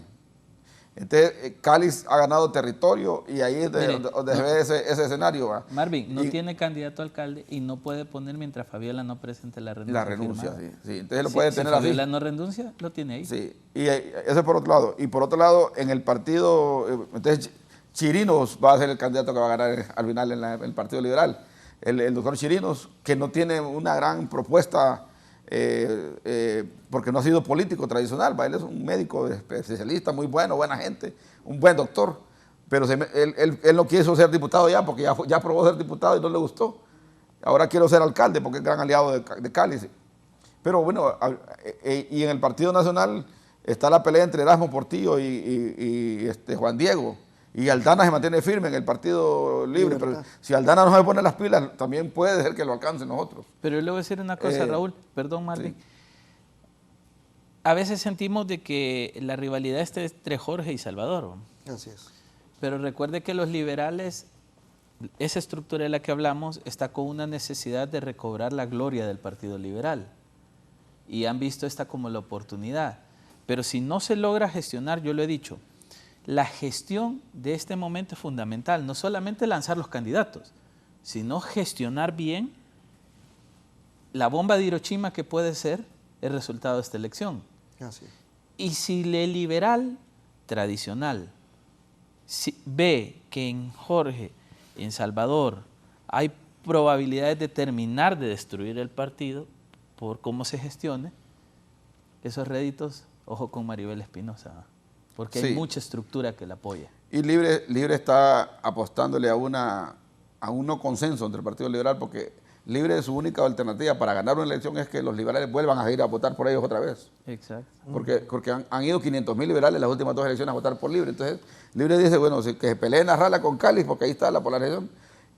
Entonces Cáliz ha ganado territorio y ahí es donde se ve ese escenario. ¿Va? Marvin, no tiene candidato a alcalde y no puede poner mientras Fabiola no presente la renuncia. La renuncia, sí. Entonces lo puede tener si así. Fabiola no renuncia, lo tiene ahí. Sí, y eso es por otro lado. Y por otro lado, en el partido, entonces Chirinos va a ser el candidato que va a ganar al final en el Partido Liberal. El doctor Chirinos, que no tiene una gran propuesta, porque no ha sido político tradicional, ¿va? Él es un médico especialista, muy bueno, buena gente, un buen doctor, pero él no quiso ser diputado ya, porque ya probó ser diputado y no le gustó. Ahora quiero ser alcalde porque es gran aliado de Cáliz. Pero bueno, y en el Partido Nacional está la pelea entre Erasmo Portillo y Juan Diego. Y Aldana se mantiene firme en el Partido Libre, pero si Aldana no se pone las pilas, también puede ser que lo alcance nosotros. Pero yo le voy a decir una cosa, Raúl, perdón, Marvin. Sí. A veces sentimos de que la rivalidad está entre Jorge y Salvador. Así es. Pero recuerde que los liberales, esa estructura de la que hablamos, está con una necesidad de recobrar la gloria del Partido Liberal. Y han visto esta como la oportunidad. Pero si no se logra gestionar, yo lo he dicho, la gestión de este momento es fundamental, no solamente lanzar los candidatos, sino gestionar bien la bomba de Hiroshima que puede ser el resultado de esta elección. Así es. Y si el liberal tradicional ve que en Jorge, en Salvador, hay probabilidades de terminar de destruir el partido por cómo se gestione, esos réditos, ojo con Maribel Espinosa, porque hay mucha estructura que la apoya. Y Libre está apostándole a un no consenso entre el Partido Liberal, porque Libre, su única alternativa para ganar una elección es que los liberales vuelvan a ir a votar por ellos otra vez. Exacto. Porque han ido 500.000 liberales en las últimas 2 elecciones a votar por Libre. Entonces, Libre dice, bueno, que se peleen Nasrallah con Cáliz, porque ahí está la polarización.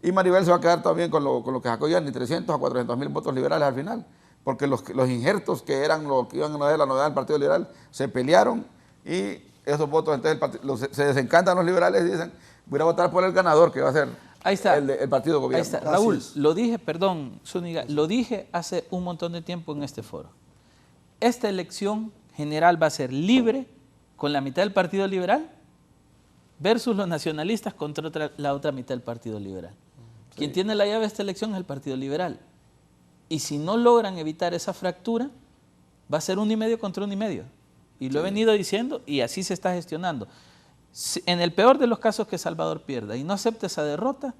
Y Maribel se va a quedar también con lo que sacó ya, ni 300 a 400.000 votos liberales al final. Porque los injertos que eran los que iban a dar la novedad del Partido Liberal se pelearon y esos votos, entonces se desencantan los liberales y dicen, voy a votar por el ganador, que va a ser ahí está. el partido de gobierno. Ahí está. Raúl, lo dije, perdón, Zúñiga, lo dije hace un montón de tiempo en este foro. Esta elección general va a ser Libre con la mitad del Partido Liberal versus los nacionalistas contra la otra mitad del Partido Liberal. Quien tiene la llave de esta elección es el Partido Liberal. Y si no logran evitar esa fractura, va a ser 1,5 contra 1,5. Y lo he venido diciendo y así se está gestionando. En el peor de los casos que Salvador pierda y no acepte esa derrota,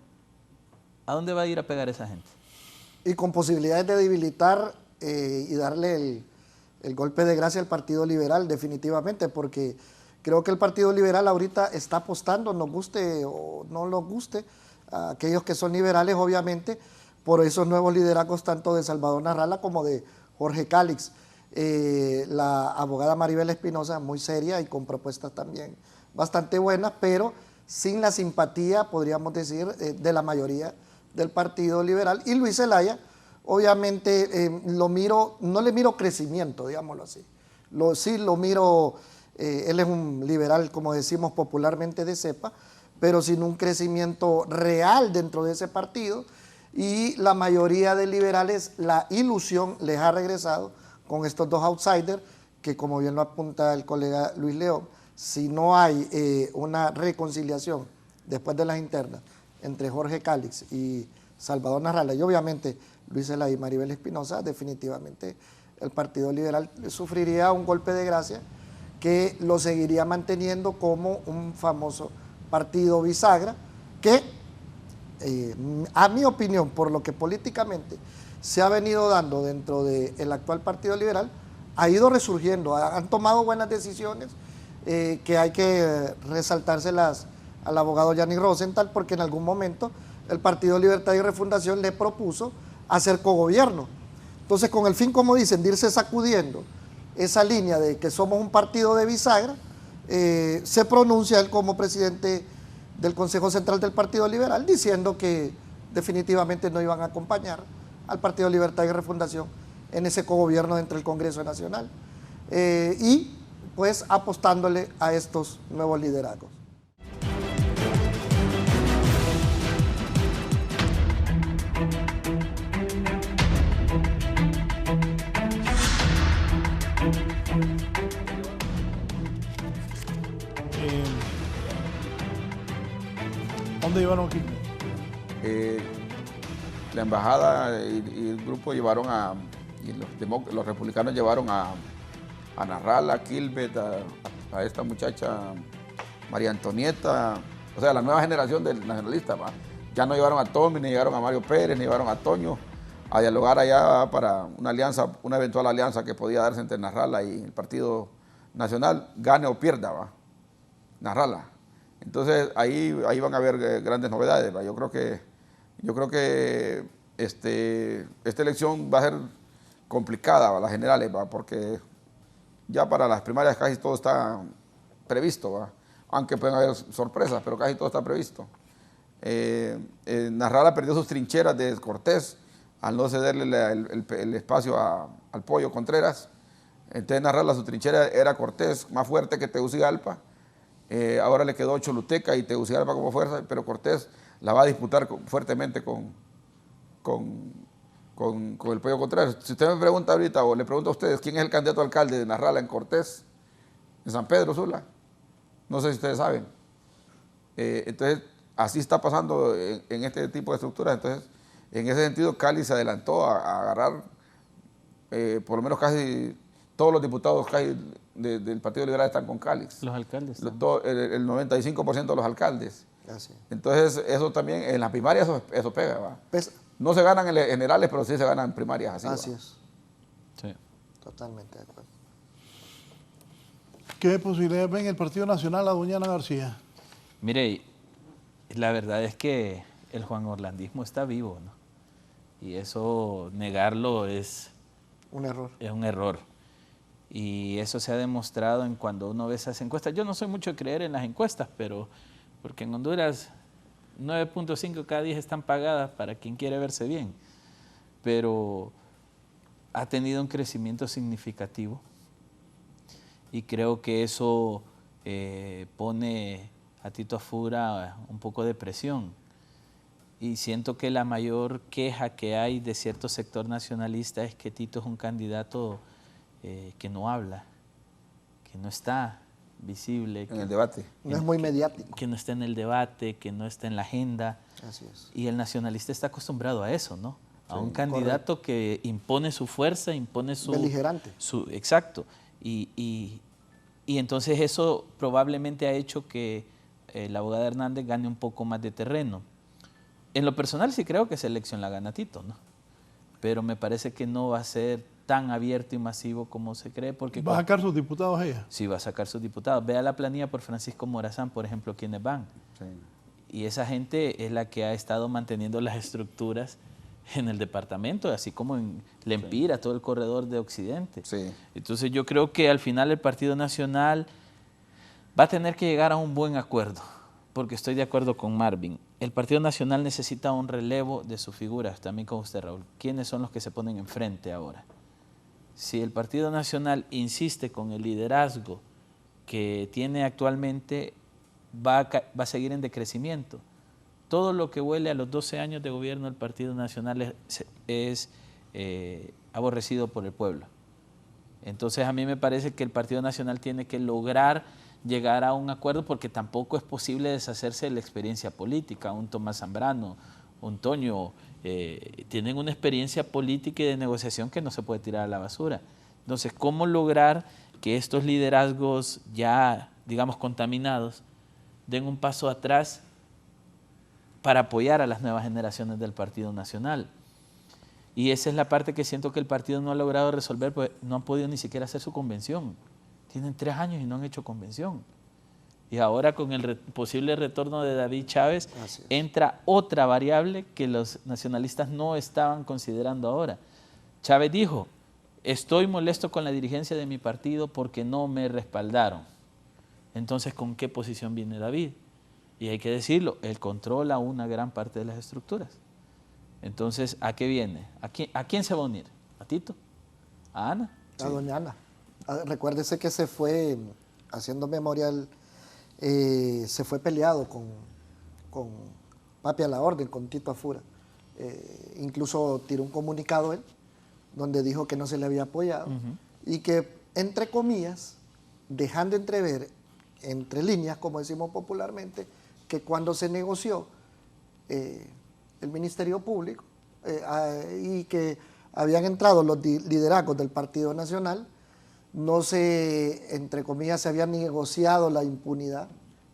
¿a dónde va a ir a pegar esa gente? Y con posibilidades de debilitar y darle el golpe de gracia al Partido Liberal, definitivamente, porque creo que el Partido Liberal ahorita está apostando, nos guste o no nos guste, a aquellos que son liberales, obviamente, por esos nuevos liderazgos tanto de Salvador Narrala como de Jorge Cálix. La abogada Maribel Espinosa, muy seria y con propuestas también bastante buenas, pero sin la simpatía, podríamos decir, de la mayoría del Partido Liberal. Y Luis Zelaya, obviamente, no le miro crecimiento, digámoslo así. Sí lo miro, él es un liberal, como decimos popularmente, de cepa, pero sin un crecimiento real dentro de ese partido. Y la mayoría de liberales, la ilusión les ha regresado con estos dos outsiders, que como bien lo apunta el colega Luis León, si no hay una reconciliación después de las internas entre Jorge Cálix y Salvador Narrala, y obviamente Luis Zelaya y Maribel Espinosa, definitivamente el Partido Liberal sufriría un golpe de gracia que lo seguiría manteniendo como un famoso partido bisagra que, a mi opinión, por lo que políticamente se ha venido dando dentro del actual Partido Liberal, ha ido resurgiendo, han tomado buenas decisiones que hay que resaltárselas al abogado Gianni Rosenthal, porque en algún momento el Partido Libertad y Refundación le propuso hacer cogobierno. Entonces, con el fin, como dicen, de irse sacudiendo esa línea de que somos un partido de bisagra, se pronuncia él como presidente del Consejo Central del Partido Liberal, diciendo que definitivamente no iban a acompañar al Partido Libertad y Refundación en ese cogobierno entre el Congreso Nacional, y pues apostándole a estos nuevos liderazgos. ¿Dónde llevaron aquí? La embajada y el grupo llevaron los republicanos llevaron a Narrala, a Kilbert, a esta muchacha María Antonieta, o sea, la nueva generación del nacionalista. Ya no llevaron a Tommy, ni llevaron a Mario Pérez, ni llevaron a Toño a dialogar allá para una alianza, una eventual alianza que podía darse entre Narrala y el Partido Nacional, gane o pierda, Narrala. Entonces ahí van a haber grandes novedades. Yo creo que esta elección va a ser complicada, las generales, porque ya para las primarias casi todo está previsto, aunque pueden haber sorpresas, pero casi todo está previsto. Narrala perdió sus trincheras de Cortés al no cederle el espacio al Pollo Contreras. Entonces Narrala, su trinchera era Cortés, más fuerte que Tegucigalpa. Ahora le quedó Choluteca y Tegucigalpa como fuerza, pero Cortés la va a disputar fuertemente con el Pollo Contreras. Si usted me pregunta ahorita, o le pregunto a ustedes, ¿quién es el candidato a alcalde de Narrala en Cortés, en San Pedro Sula? No sé si ustedes saben. Entonces, así está pasando en este tipo de estructuras. Entonces, en ese sentido, Cali se adelantó a agarrar por lo menos casi todos los diputados casi del Partido Liberal están con Cálix. Los alcaldes. El 95% de los alcaldes. Así. Entonces, eso también, en las primarias eso pega. No se ganan en generales, pero sí se ganan en primarias. Así es. Sí. Totalmente de acuerdo. ¿Qué posibilidades ven el Partido Nacional a doña Ana García? Mire, la verdad es que el Juan Orlandismo está vivo, ¿no? Y eso, negarlo es un error. Es un error. Y eso se ha demostrado en cuando uno ve esas encuestas. Yo no soy mucho de creer en las encuestas, pero porque en Honduras 9.5 cada 10 están pagadas para quien quiere verse bien. Pero ha tenido un crecimiento significativo y creo que eso pone a Tito Fura un poco de presión. Y siento que la mayor queja que hay de cierto sector nacionalista es que Tito es un candidato que no habla, que no está visible. En el debate. No es muy mediático. Que no está en el debate, que no está en la agenda. Así es. Y el nacionalista está acostumbrado a eso, ¿no? A un Sí, candidato que impone su fuerza, impone su... Beligerante. Exacto. Y entonces eso probablemente ha hecho que la abogada Hernández gane un poco más de terreno. En lo personal sí creo que esa elección la gana Tito, ¿no? Pero me parece que no va a ser tan abierto y masivo como se cree. Porque ¿Va a sacar sus diputados ella? Sí, va a sacar sus diputados. Vea la planilla por Francisco Morazán, por ejemplo, quienes van. Sí. Y esa gente es la que ha estado manteniendo las estructuras en el departamento, así como en Lempira, todo el corredor de Occidente. Sí. Entonces yo creo que al final el Partido Nacional va a tener que llegar a un buen acuerdo, porque estoy de acuerdo con Marvin. El Partido Nacional necesita un relevo de sus figuras, también con usted, Raúl. ¿Quiénes son los que se ponen enfrente ahora? Si el Partido Nacional insiste con el liderazgo que tiene actualmente, va a seguir en decrecimiento. Todo lo que huele a los 12 años de gobierno del Partido Nacional es aborrecido por el pueblo. Entonces a mí me parece que el Partido Nacional tiene que lograr llegar a un acuerdo, porque tampoco es posible deshacerse de la experiencia política. Un Tomás Zambrano, un Toño, tienen una experiencia política y de negociación que no se puede tirar a la basura. Entonces, ¿cómo lograr que estos liderazgos ya, digamos, contaminados, den un paso atrás para apoyar a las nuevas generaciones del Partido Nacional? Y esa es la parte que siento que el partido no ha logrado resolver, pues no han podido ni siquiera hacer su convención. Tienen 3 años y no han hecho convención. Y ahora con el posible retorno de David Chávez entra otra variable que los nacionalistas no estaban considerando ahora. Chávez dijo: estoy molesto con la dirigencia de mi partido porque no me respaldaron. Entonces, ¿con qué posición viene David? Y hay que decirlo, él controla una gran parte de las estructuras. Entonces, ¿a qué viene? ¿A quién se va a unir? ¿A Tito? ¿A Ana? A doña Ana. Recuérdese que se fue, haciendo memorial, se fue peleado con Papi a la Orden, con Tito Afura. Incluso tiró un comunicado él, donde dijo que no se le había apoyado y que, entre comillas, dejando entrever, entre líneas, como decimos popularmente, que cuando se negoció el Ministerio Público y que habían entrado los liderazgos del Partido Nacional, no se, entre comillas, se había negociado la impunidad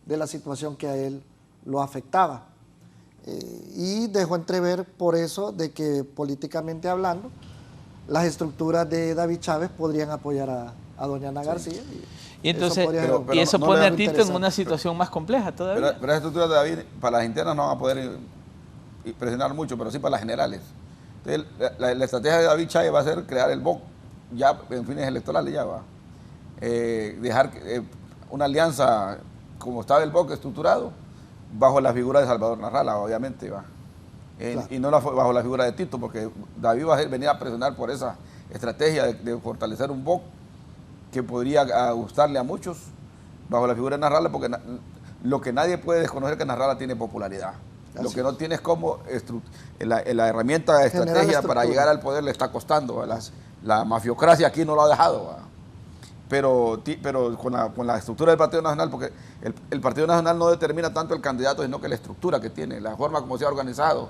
de la situación que a él lo afectaba. Y dejó entrever por eso de que, políticamente hablando, las estructuras de David Chávez podrían apoyar a doña Ana García. Y entonces, eso no pone a Tito en una situación más compleja todavía. Pero las estructuras de David, para las internas no van a poder presionar mucho, pero sí para las generales. Entonces, la estrategia de David Chávez va a ser crear el BOC, ya en fines electorales ya va. Dejar una alianza como estaba el BOC estructurado, bajo la figura de Salvador Narrala, obviamente, va. Claro. Y no bajo la figura de Tito, porque David va a venir a presionar por esa estrategia de fortalecer un BOC que podría gustarle a muchos, bajo la figura de Narrala, porque lo que nadie puede desconocer es que Narrala tiene popularidad. Así lo que no tiene es como la herramienta de estrategia para llegar al poder le está costando. La mafiocracia aquí no lo ha dejado. ¿Va? Pero con la estructura del Partido Nacional, porque el Partido Nacional no determina tanto el candidato, sino que la estructura que tiene, la forma como se ha organizado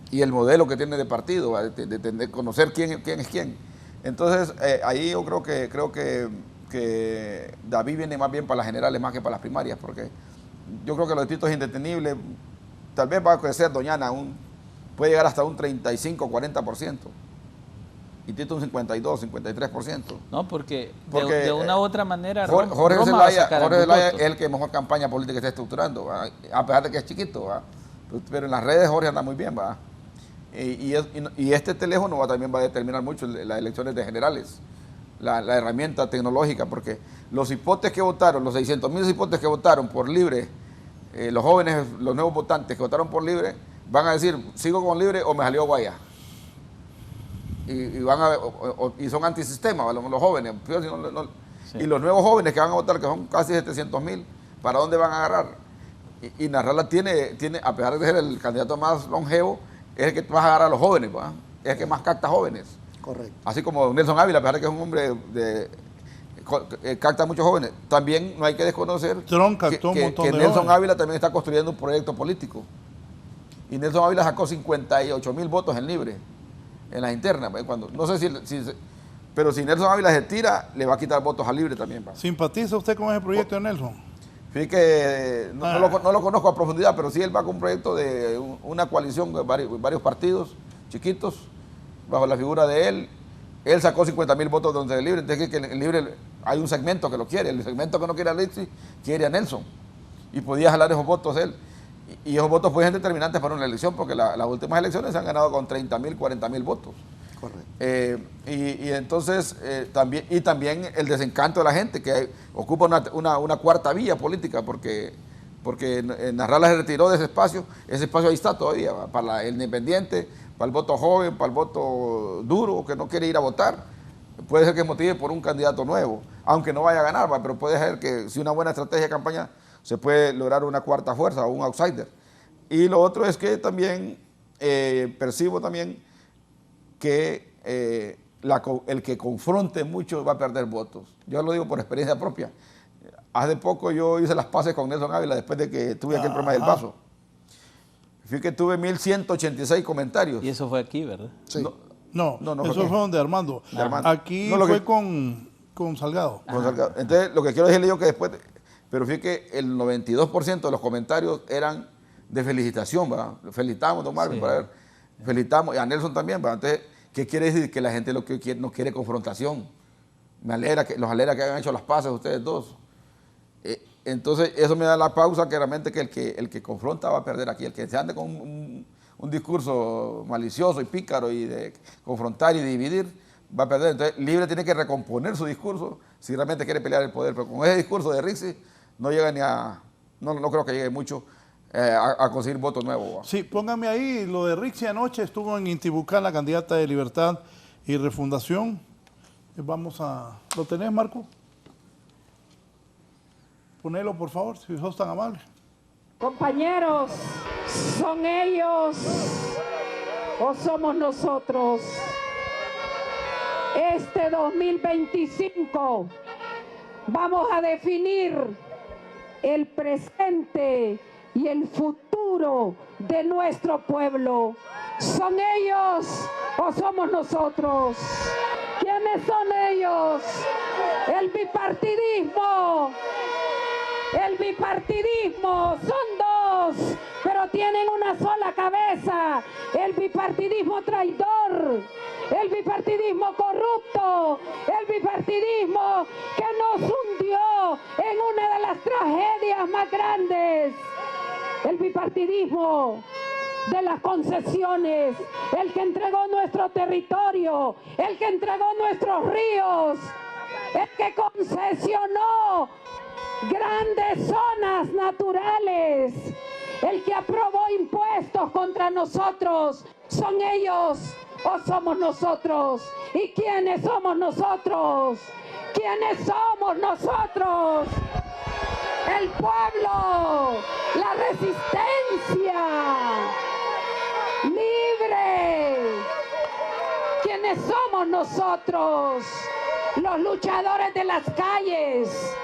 y el modelo que tiene de partido, de conocer quién es quién. Entonces, ahí yo creo que David viene más bien para las generales más que para las primarias, porque yo creo que lo de Tito es indetenible. Tal vez va a crecer doña Ana, puede llegar hasta un 35, 40%. Y Tito un 52, 53%. No, porque de una u otra manera Jorge Zelaya es el que mejor campaña política está estructurando, ¿va? A pesar de que es chiquito, ¿va? Pero en las redes Jorge anda muy bien, ¿va? Y este teléfono también va a determinar mucho las elecciones de generales, la herramienta tecnológica, porque los hipotes que votaron, los 600,000 hipotes que votaron por libre, los jóvenes, los nuevos votantes que votaron por libre, van a decir, sigo con libre o me salió guaya. Y son antisistema, los jóvenes. Sí. Y los nuevos jóvenes que van a votar, que son casi 700,000, ¿para dónde van a agarrar? Y Narrala tiene, a pesar de ser el candidato más longevo, es el que vas a agarrar a los jóvenes, ¿va? Es el que más capta jóvenes. Correcto. Así como Nelson Ávila, a pesar de que es un hombre capta a muchos jóvenes. También no hay que desconocer que Nelson Ávila también está construyendo un proyecto político. y Nelson Ávila sacó 58.000 votos en libre, en las internas. No sé pero si Nelson Ávila se tira, le va a quitar votos a libre también. ¿Simpatiza usted con ese proyecto de Nelson? Fíjate que no lo conozco a profundidad, pero sí él va con un proyecto de una coalición de varios partidos chiquitos, bajo la figura de él. Él sacó 50.000 votos donde el libre, entonces que el libre hay un segmento que lo quiere, el segmento que no quiere a Lixi quiere a Nelson, y podía jalar esos votos él. Y esos votos pueden ser determinantes para una elección, porque las últimas elecciones se han ganado con 30.000, 40.000 votos. Correcto. Y entonces también el desencanto de la gente que ocupa una cuarta vía política, porque Nasrallah se retiró de ese espacio ahí está todavía, para el independiente, para el voto joven, para el voto duro, que no quiere ir a votar. Puede ser que motive por un candidato nuevo, aunque no vaya a ganar, pero puede ser que si una buena estrategia de campaña se puede lograr una cuarta fuerza o un outsider. Y lo otro es que también percibo también que el que confronte mucho va a perder votos. Yo lo digo por experiencia propia. Hace poco yo hice las paces con Nelson Ávila después de que tuve aquel problema del paso. Fui que tuve 1.186 comentarios. Y eso fue aquí, ¿verdad? Sí. No, eso fue donde Armando. Aquí fue con Salgado. Con Salgado. Entonces, lo que quiero decirle yo que después, pero fíjate que el 92% de los comentarios eran de felicitación, ¿verdad? Felicitamos, don Marvin, felicitamos, y a Nelson también, ¿verdad? Entonces, ¿qué quiere decir? Que la gente no quiere confrontación. Los alegra que hayan hecho las paces ustedes dos. Entonces, eso me da la pausa que realmente que el que confronta va a perder aquí. El que se ande con un discurso malicioso y pícaro y de confrontar y dividir, va a perder. Entonces, Libre tiene que recomponer su discurso si realmente quiere pelear el poder. Pero con ese discurso de Rixi no llega ni a... No creo que llegue mucho a conseguir votos nuevos. Sí, póngame ahí lo de Rixi anoche. Estuvo en Intibucá, la candidata de Libertad y Refundación. ¿Lo tenés, Marco? Ponelo, por favor, si sos tan amable. Compañeros, ¿son ellos o somos nosotros? Este 2025 vamos a definir el presente y el futuro de nuestro pueblo. ¿Son ellos o somos nosotros? ¿Quiénes son ellos? El bipartidismo. El bipartidismo son dos, pero tienen una sola cabeza. El bipartidismo traidor, el bipartidismo corrupto, el bipartidismo que nos hundió en una de las tragedias más grandes. El bipartidismo de las concesiones, el que entregó nuestro territorio, el que entregó nuestros ríos, el que concesionó grandes zonas naturales, el que aprobó impuestos contra nosotros. ¿Son ellos o somos nosotros? ¿Y quiénes somos nosotros? ¿Quiénes somos nosotros? El pueblo, la resistencia, libre. ¿Quiénes somos nosotros? Los luchadores de las calles.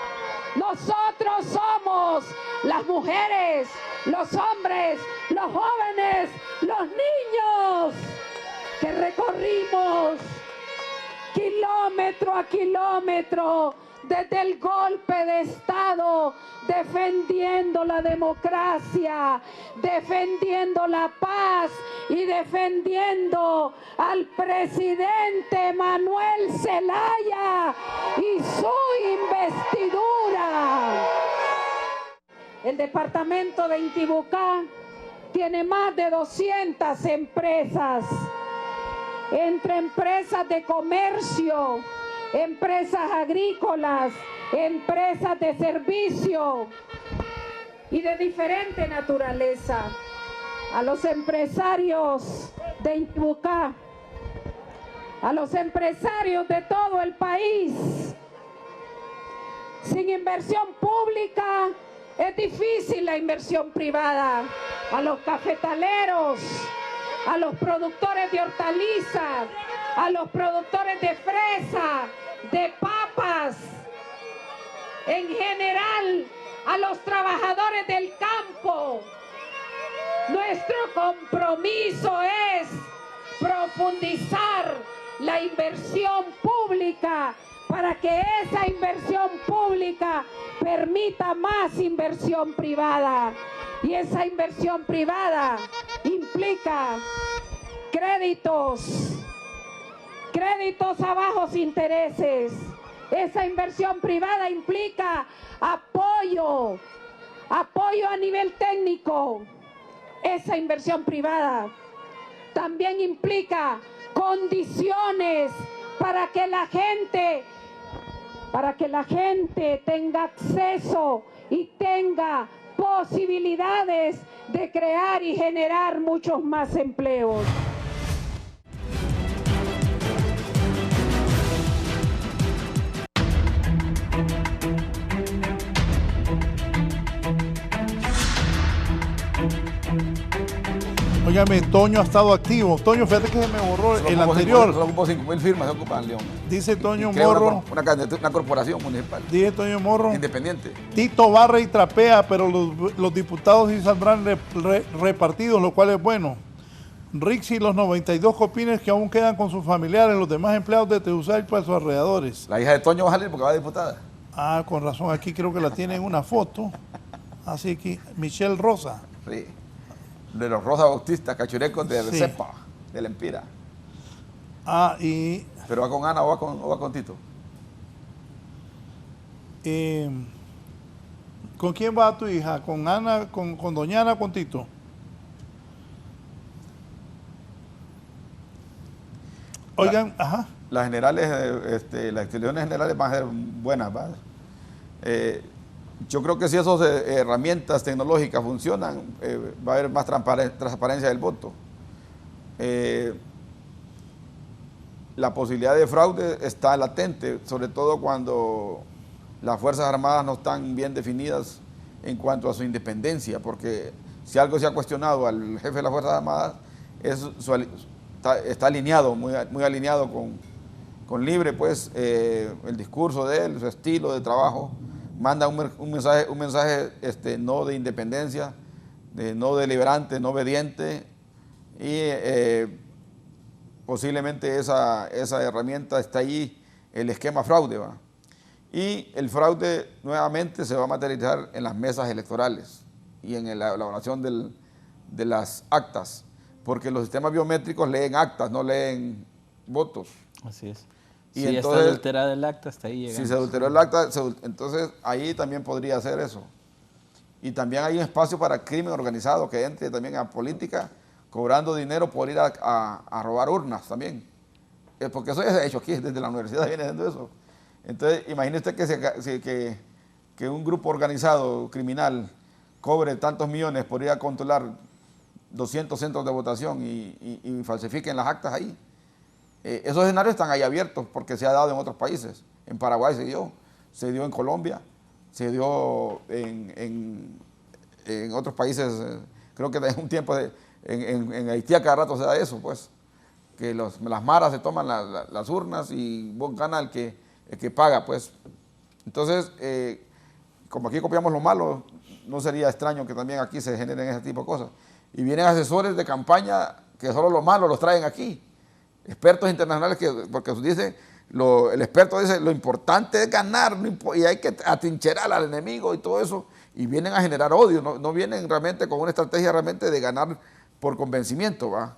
Nosotros somos las mujeres, los hombres, los jóvenes, los niños que recorrimos kilómetro a kilómetro desde el golpe de Estado, defendiendo la democracia, defendiendo la paz y defendiendo al presidente Manuel Zelaya y su investidura. El departamento de Intibucá tiene más de 200 empresas, entre empresas de comercio, empresas agrícolas, empresas de servicio y de diferente naturaleza. A los empresarios de Intibucá, a los empresarios de todo el país, sin inversión pública es difícil la inversión privada. A los cafetaleros, a los productores de hortalizas, a los productores de fresa, de papas, en general a los trabajadores del campo. Nuestro compromiso es profundizar la inversión pública para que esa inversión pública permita más inversión privada. Y esa inversión privada implica créditos a bajos intereses. Esa inversión privada implica apoyo a nivel técnico. Esa inversión privada también implica condiciones para que la gente tenga acceso y tenga posibilidades de crear y generar muchos más empleos. Óigame, Toño ha estado activo. Toño, fíjate que se me borró el anterior. Solo ocupó 5.000 firmas, se ocupan León. Dice Toño Crea Morro. una corporación municipal. Dice Toño Morro. Independiente. Tito barra y trapea, pero los diputados sí saldrán repartidos, lo cual es bueno. Rixi, los 92 copines que aún quedan con sus familiares, los demás empleados de Tegucigalpa y sus alrededores. La hija de Toño va a salir porque va a diputada. Ah, con razón, aquí creo que la tienen en una foto. Así que, Michelle Rosa. Sí. De los Rosa Bautistas, cachurecos de Sí. Cepa, de la Empira. Ah, y ¿Pero va con Ana o va con Tito? ¿con quién va tu hija? ¿Con Ana, con doña Ana o con Tito? Oigan, ajá. Las generales, las elecciones generales van a ser buenas, ¿va? Yo creo que si esas herramientas tecnológicas funcionan, va a haber más transparencia del voto. La posibilidad de fraude está latente, sobre todo cuando las Fuerzas Armadas no están bien definidas en cuanto a su independencia, porque si algo se ha cuestionado al jefe de las Fuerzas Armadas, está alineado, muy alineado con Libre, pues el discurso de él, su estilo de trabajo, manda un mensaje no de independencia, no deliberante, no obediente, y posiblemente esa herramienta está ahí, el esquema fraude, ¿va? Y el fraude nuevamente se va a materializar en las mesas electorales y en la elaboración de las actas, porque los sistemas biométricos leen actas, no leen votos. Así es. Y si entonces, está adulterada el acta, hasta ahí llegamos. Si se adulteró el acta, entonces ahí también podría ser eso. Y también hay un espacio para crimen organizado que entre también a política, cobrando dinero por ir a robar urnas también. Porque eso ya se ha hecho aquí, desde la universidad viene haciendo eso. Entonces, imagine usted que un grupo organizado criminal cobre tantos millones por ir a controlar 200 centros de votación y falsifiquen las actas ahí. Esos escenarios están ahí abiertos porque se ha dado en otros países. En Paraguay se dio en Colombia, se dio en otros países. Creo que en un tiempo en Haití a cada rato se da eso, pues. Que las maras se toman las urnas y gana el que paga, pues. Entonces, como aquí copiamos lo malo, no sería extraño que también aquí se generen ese tipo de cosas. Y vienen asesores de campaña que solo lo malo los traen aquí. Expertos internacionales porque dicen, el experto dice, lo importante es ganar y hay que atrincherar al enemigo y todo eso. Y vienen a generar odio, no vienen realmente con una estrategia realmente de ganar por convencimiento, ¿va?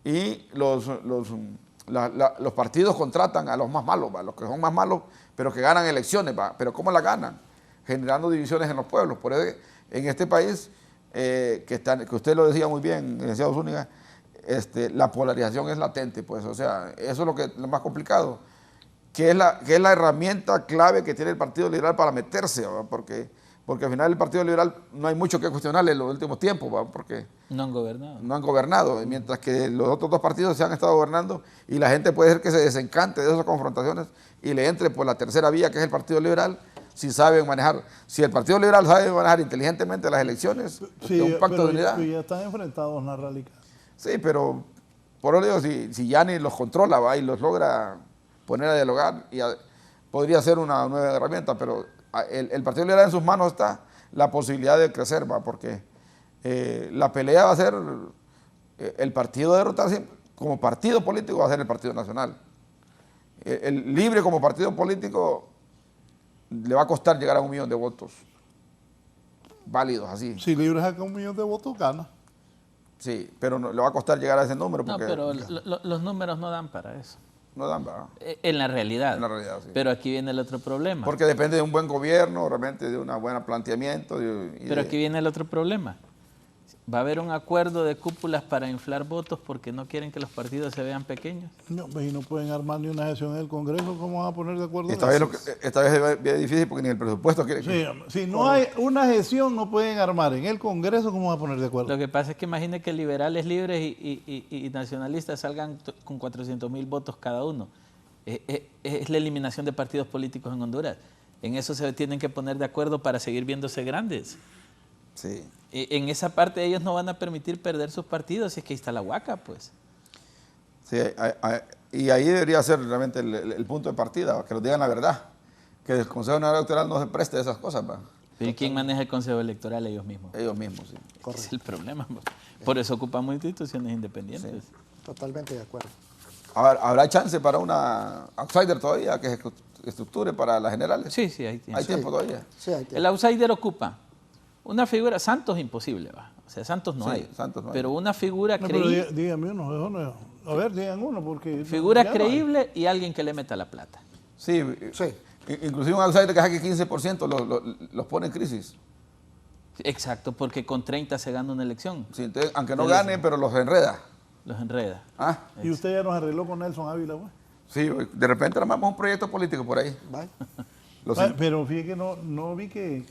Y los partidos contratan a los más malos, ¿va? Los que son más malos, pero que ganan elecciones, ¿va? Pero ¿cómo la ganan? Generando divisiones en los pueblos. Por eso en este país, que usted lo decía muy bien, licenciado Zúñiga, la polarización es latente, pues, o sea, eso es lo más complicado, que es la herramienta clave que tiene el Partido Liberal para meterse, ¿va? Porque al final el Partido Liberal no hay mucho que cuestionarle en los últimos tiempos, ¿va? Porque no han gobernado. No han gobernado, mientras que los otros dos partidos se han estado gobernando y la gente puede ser que se desencante de esas confrontaciones y le entre por la tercera vía, que es el Partido Liberal, si saben manejar. Si el Partido Liberal sabe manejar inteligentemente las elecciones, sí, un pacto de unidad. Ya están enfrentados, Narralica. Sí, pero por eso digo, si Yanni los controla, ¿va? Y los logra poner a dialogar, podría ser una nueva herramienta, pero el Partido Liberal en sus manos está la posibilidad de crecer, ¿va? Porque la pelea va a ser el partido derrotarse como partido político va a ser el Partido Nacional. El Libre como partido político le va a costar llegar a 1 millón de votos válidos así. Si Libre saca 1 millón de votos, gana. Sí, pero no, le va a costar llegar a ese número. No, Porque pero los números no dan para eso. no dan, ¿verdad? En la realidad. En la realidad, sí. Pero aquí viene el otro problema. Porque depende de un buen gobierno, realmente de un buen planteamiento. Pero aquí viene el otro problema. Va a haber un acuerdo de cúpulas para inflar votos porque no quieren que los partidos se vean pequeños. No, y no pueden armar ni una sesión en el Congreso, ¿cómo van a poner de acuerdo? Esta vez es bien difícil porque ni el presupuesto quiere. Sí, si no hay una gestión, no pueden armar. En el Congreso, ¿cómo van a poner de acuerdo? Lo que pasa es que imagine que liberales libres y nacionalistas salgan con 400,000 votos cada uno. Es la eliminación de partidos políticos en Honduras. En eso se tienen que poner de acuerdo para seguir viéndose grandes. Sí. En esa parte ellos no van a permitir perder sus partidos, si es que ahí está la huaca, pues. Sí, y ahí debería ser realmente el punto de partida, que nos digan la verdad, que el Consejo Nacional Electoral no se preste a esas cosas. ¿Va? ¿Y quién maneja el Consejo Electoral? Ellos mismos. Ellos mismos, sí. Ese es el problema. Por eso ocupamos instituciones independientes. Sí, totalmente de acuerdo. ¿Habrá chance para una outsider todavía que se estructure para las generales? Sí, sí, hay tiempo. ¿Hay tiempo todavía? Sí, hay tiempo. El outsider ocupa una figura, Santos imposible, va. O sea, Santos no Sí, hay. Santos no hay. Pero una figura No, pero creíble. dígame uno. A ver, digan uno, porque... Figura ya no hay. creíble y alguien que le meta la plata. Sí, Sí. inclusive un outsider que saque 15% los pone en crisis. Exacto, porque con 30 se gana una elección. Sí, entonces, aunque no gane, pero los enreda. Los enreda. ¿Ah? Y usted ya nos arregló con Nelson Ávila, güey. Sí, de repente armamos un proyecto político por ahí. Bye. Los Pero fíjate que no vi que...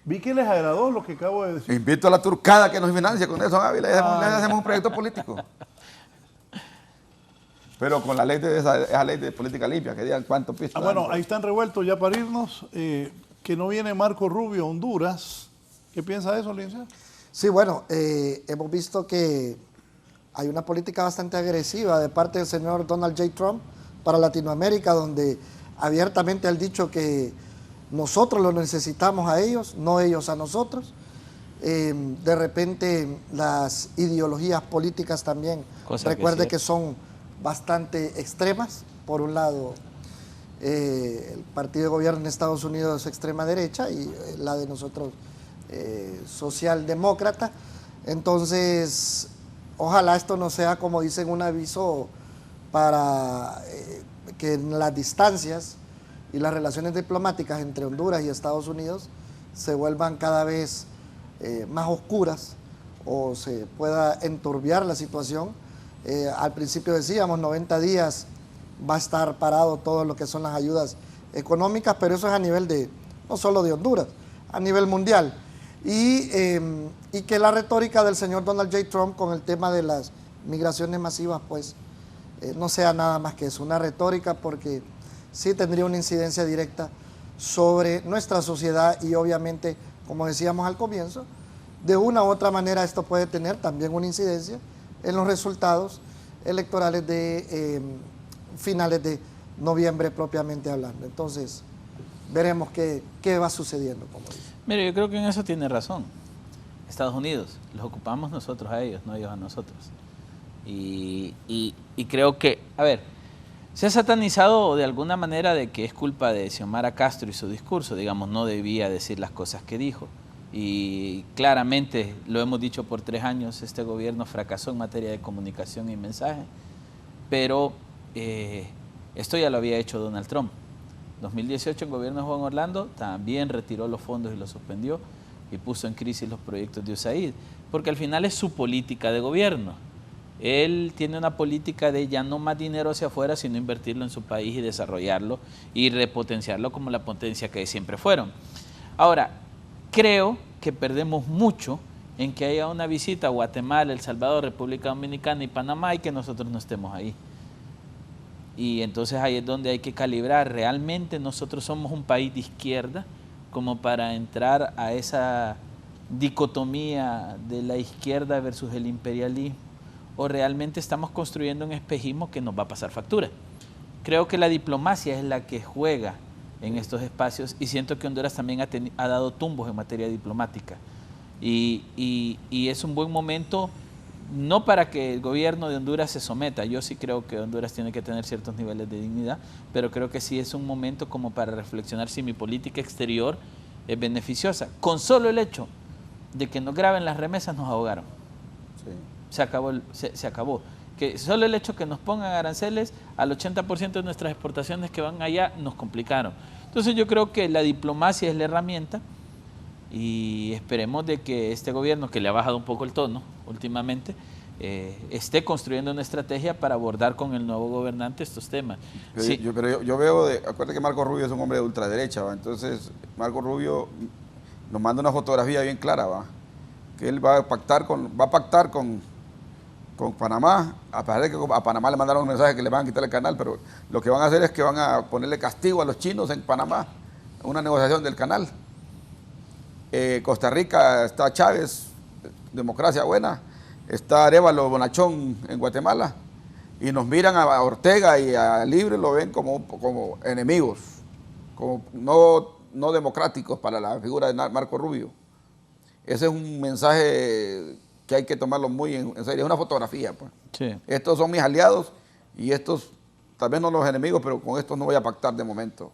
Vi que les agradó lo que acabo de decir. invito a la turcada que nos financia con Nelson Ávila y hacemos un proyecto político. Pero con la ley esa ley de política limpia, que digan cuánto piso. Bueno, ahí están revueltos ya para irnos. Que no viene Marco Rubio a Honduras. ¿Qué piensa de eso, licenciado? Sí, bueno, hemos visto que hay una política bastante agresiva de parte del señor Donald J. Trump para Latinoamérica, donde abiertamente han dicho que nosotros los necesitamos a ellos, no ellos a nosotros. De repente las ideologías políticas también, recuerde que son bastante extremas. Por un lado, el partido de gobierno en Estados Unidos es extrema derecha y la de nosotros socialdemócrata. Entonces, ojalá esto no sea, como dicen, un aviso para que en las distancias y las relaciones diplomáticas entre Honduras y Estados Unidos se vuelvan cada vez más oscuras o se pueda enturbiar la situación. Al principio decíamos 90 días va a estar parado todo lo que son las ayudas económicas, pero eso es a nivel de, no solo de Honduras, a nivel mundial. Y que la retórica del señor Donald J. Trump con el tema de las migraciones masivas, pues no sea nada más que eso, una retórica, porque sí tendría una incidencia directa sobre nuestra sociedad y obviamente, como decíamos al comienzo, de una u otra manera esto puede tener también una incidencia en los resultados electorales de finales de noviembre propiamente hablando. Entonces, veremos qué va sucediendo, como dice. Mire, yo creo que en eso tiene razón. Estados Unidos, los ocupamos nosotros a ellos, no ellos a nosotros. Y creo que, a ver, se ha satanizado de alguna manera de que es culpa de Xiomara Castro y su discurso, digamos, no debía decir las cosas que dijo. Y claramente, lo hemos dicho por 3 años, este gobierno fracasó en materia de comunicación y mensaje, pero esto ya lo había hecho Donald Trump. 2018 el gobierno de Juan Orlando también retiró los fondos y los suspendió y puso en crisis los proyectos de USAID, porque al final es su política de gobierno. Él tiene una política de ya no más dinero hacia afuera, sino invertirlo en su país y desarrollarlo y repotenciarlo como la potencia que siempre fueron. Ahora, creo que perdemos mucho en que haya una visita a Guatemala, El Salvador, República Dominicana y Panamá y que nosotros no estemos ahí. Y entonces ahí es donde hay que calibrar. Realmente nosotros somos un país de izquierda como para entrar a esa dicotomía de la izquierda versus el imperialismo, o realmente estamos construyendo un espejismo que nos va a pasar factura. Creo que la diplomacia es la que juega en estos espacios y siento que Honduras también ha dado tumbos en materia diplomática y es un buen momento no para que el gobierno de Honduras se someta. Yo sí creo que Honduras tiene que tener ciertos niveles de dignidad, pero creo que sí es un momento como para reflexionar si mi política exterior es beneficiosa. Con solo el hecho de que nos graben las remesas nos ahogaron. Sí. Se acabó. Que solo el hecho que nos pongan aranceles al 80% de nuestras exportaciones que van allá nos complicaron. Entonces yo creo que la diplomacia es la herramienta y esperemos de que este gobierno, que le ha bajado un poco el tono últimamente, esté construyendo una estrategia para abordar con el nuevo gobernante estos temas. Sí. Yo veo, acuérdate que Marco Rubio es un hombre de ultraderecha, ¿va? Entonces Marco Rubio nos manda una fotografía bien clara, ¿va? Que él va a pactar con Panamá, a pesar de que a Panamá le mandaron un mensaje que le van a quitar el canal, pero lo que van a hacer es que van a ponerle castigo a los chinos en Panamá, una negociación del canal. Costa Rica está Chávez, democracia buena, está Arévalo Bonachón en Guatemala, y nos miran a Ortega y a Libre, lo ven como enemigos, como no democráticos para la figura de Marco Rubio. Ese es un mensaje que hay que tomarlo muy en serio, es una fotografía, pues. Sí. Estos son mis aliados y estos, tal vez no los enemigos, pero con estos no voy a pactar de momento.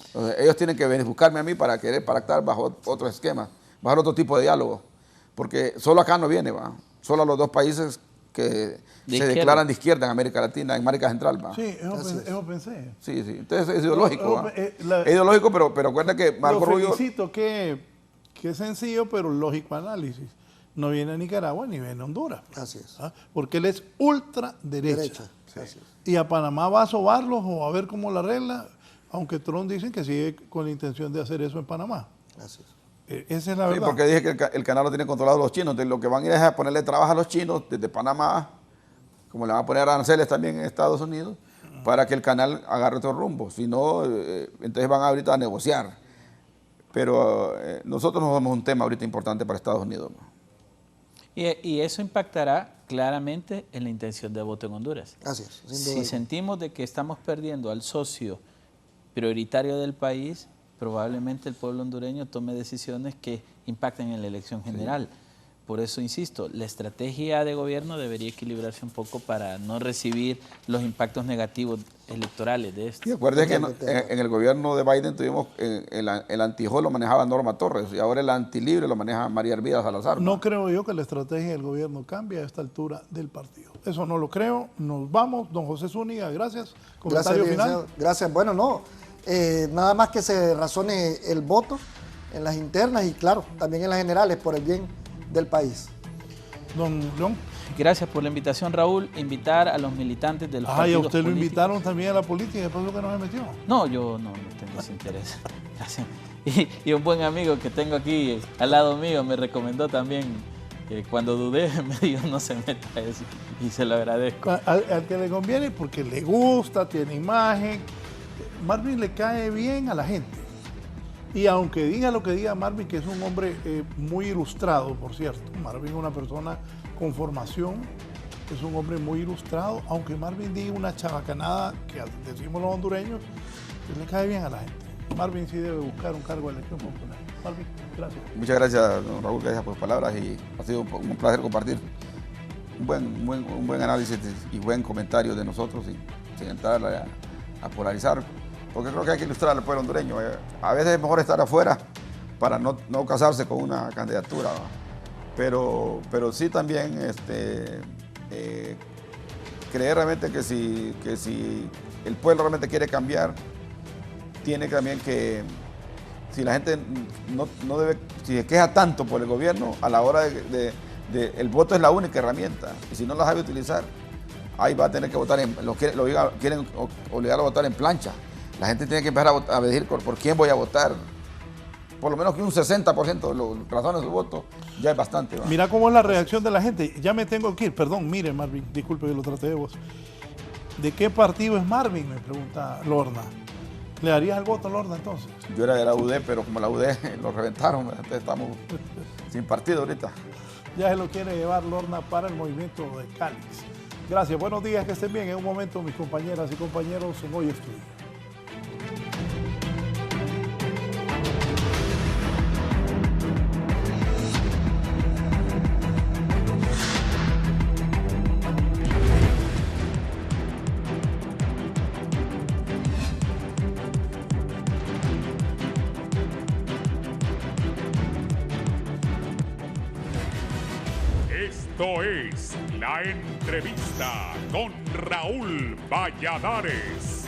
Entonces, ellos tienen que buscarme a mí para querer pactar bajo otro esquema, bajo otro tipo de diálogo, porque solo acá no viene, ¿va? Solo a los dos países que se declaran de izquierda en América Latina, en América Central, ¿va? Sí, eso pensé. Sí, entonces es ideológico, es ideológico, pero acuérdate que Marco Rubio... Lo felicito que es sencillo, pero lógico análisis. No viene a Nicaragua ni viene a Honduras. Así es. Porque él es ultraderecha. Sí. Así es. Y a Panamá va a sobarlos o a ver cómo la arregla, aunque Trump dicen que sigue con la intención de hacer eso en Panamá. Así es. Esa es la verdad. Sí, porque dije que el canal lo tienen controlado los chinos. Entonces, lo que van a ir es a ponerle trabajo a los chinos desde Panamá, como le van a poner aranceles también en Estados Unidos, para que el canal agarre otro rumbo. Si no, entonces van ahorita a negociar. Pero nosotros nos damos un tema ahorita importante para Estados Unidos, ¿no? Y eso impactará claramente en la intención de voto en Honduras. Así es. Si sentimos de que estamos perdiendo al socio prioritario del país, probablemente el pueblo hondureño tome decisiones que impacten en la elección general. Sí. Por eso insisto, la estrategia de gobierno debería equilibrarse un poco para no recibir los impactos negativos electorales de esto. Y acuérdense que en el gobierno de Biden tuvimos el antijó lo manejaba Norma Torres y ahora el antilibre lo maneja María Hermida Salazar. No creo yo que la estrategia del gobierno cambie a esta altura del partido. Eso no lo creo. Nos vamos. Don José Zúñiga, gracias. Comentario final. Gracias. Bueno, no. Nada más que se razone el voto en las internas y claro, también en las generales por el bien del país. Don León. Gracias por la invitación, Raúl. Invitar a los militantes de los partidos y a usted políticos. Lo invitaron también a la política y después lo que no se metió. No, yo no tengo ese interés. Y un buen amigo que tengo aquí al lado mío me recomendó también, cuando dudé, me dijo no se meta a eso y se lo agradezco. Al que le conviene porque le gusta, tiene imagen. Marvin le cae bien a la gente. Y aunque diga lo que diga Marvin, que es un hombre muy ilustrado, por cierto. Marvin es una persona con formación, es un hombre muy ilustrado, aunque Marvin diga una chabacanada, que decimos los hondureños, que le cae bien a la gente. Marvin sí debe buscar un cargo de elección popular. Marvin, gracias. Muchas gracias, don Raúl, gracias por sus palabras y ha sido un placer compartir un buen análisis y buen comentario de nosotros sin entrar a polarizar. Porque creo que hay que ilustrar al pueblo hondureño. A veces es mejor estar afuera para no casarse con una candidatura, ¿va? Pero sí también creer realmente que si el pueblo realmente quiere cambiar, tiene también que, si la gente no debe, si se queja tanto por el gobierno, a la hora el voto es la única herramienta. Y si no la sabe utilizar, ahí va a tener que votar, quieren obligar a votar en plancha. La gente tiene que empezar a decidir por quién voy a votar. Por lo menos que un 60% de las razones de su voto ya es bastante, ¿va? Mira cómo es la reacción de la gente. Ya me tengo que ir. Perdón, mire, Marvin, disculpe que lo traté de vos. ¿De qué partido es Marvin? Me pregunta Lorna. ¿Le darías el voto a Lorna entonces? Yo era de la UD, pero como la UD lo reventaron, entonces estamos sin partido ahorita. Ya se lo quiere llevar Lorna para el movimiento de Cáliz. Gracias, buenos días, que estén bien. En un momento, mis compañeras y compañeros en Hoy Estudio. Esto es La Entrevista con Raúl Valladares.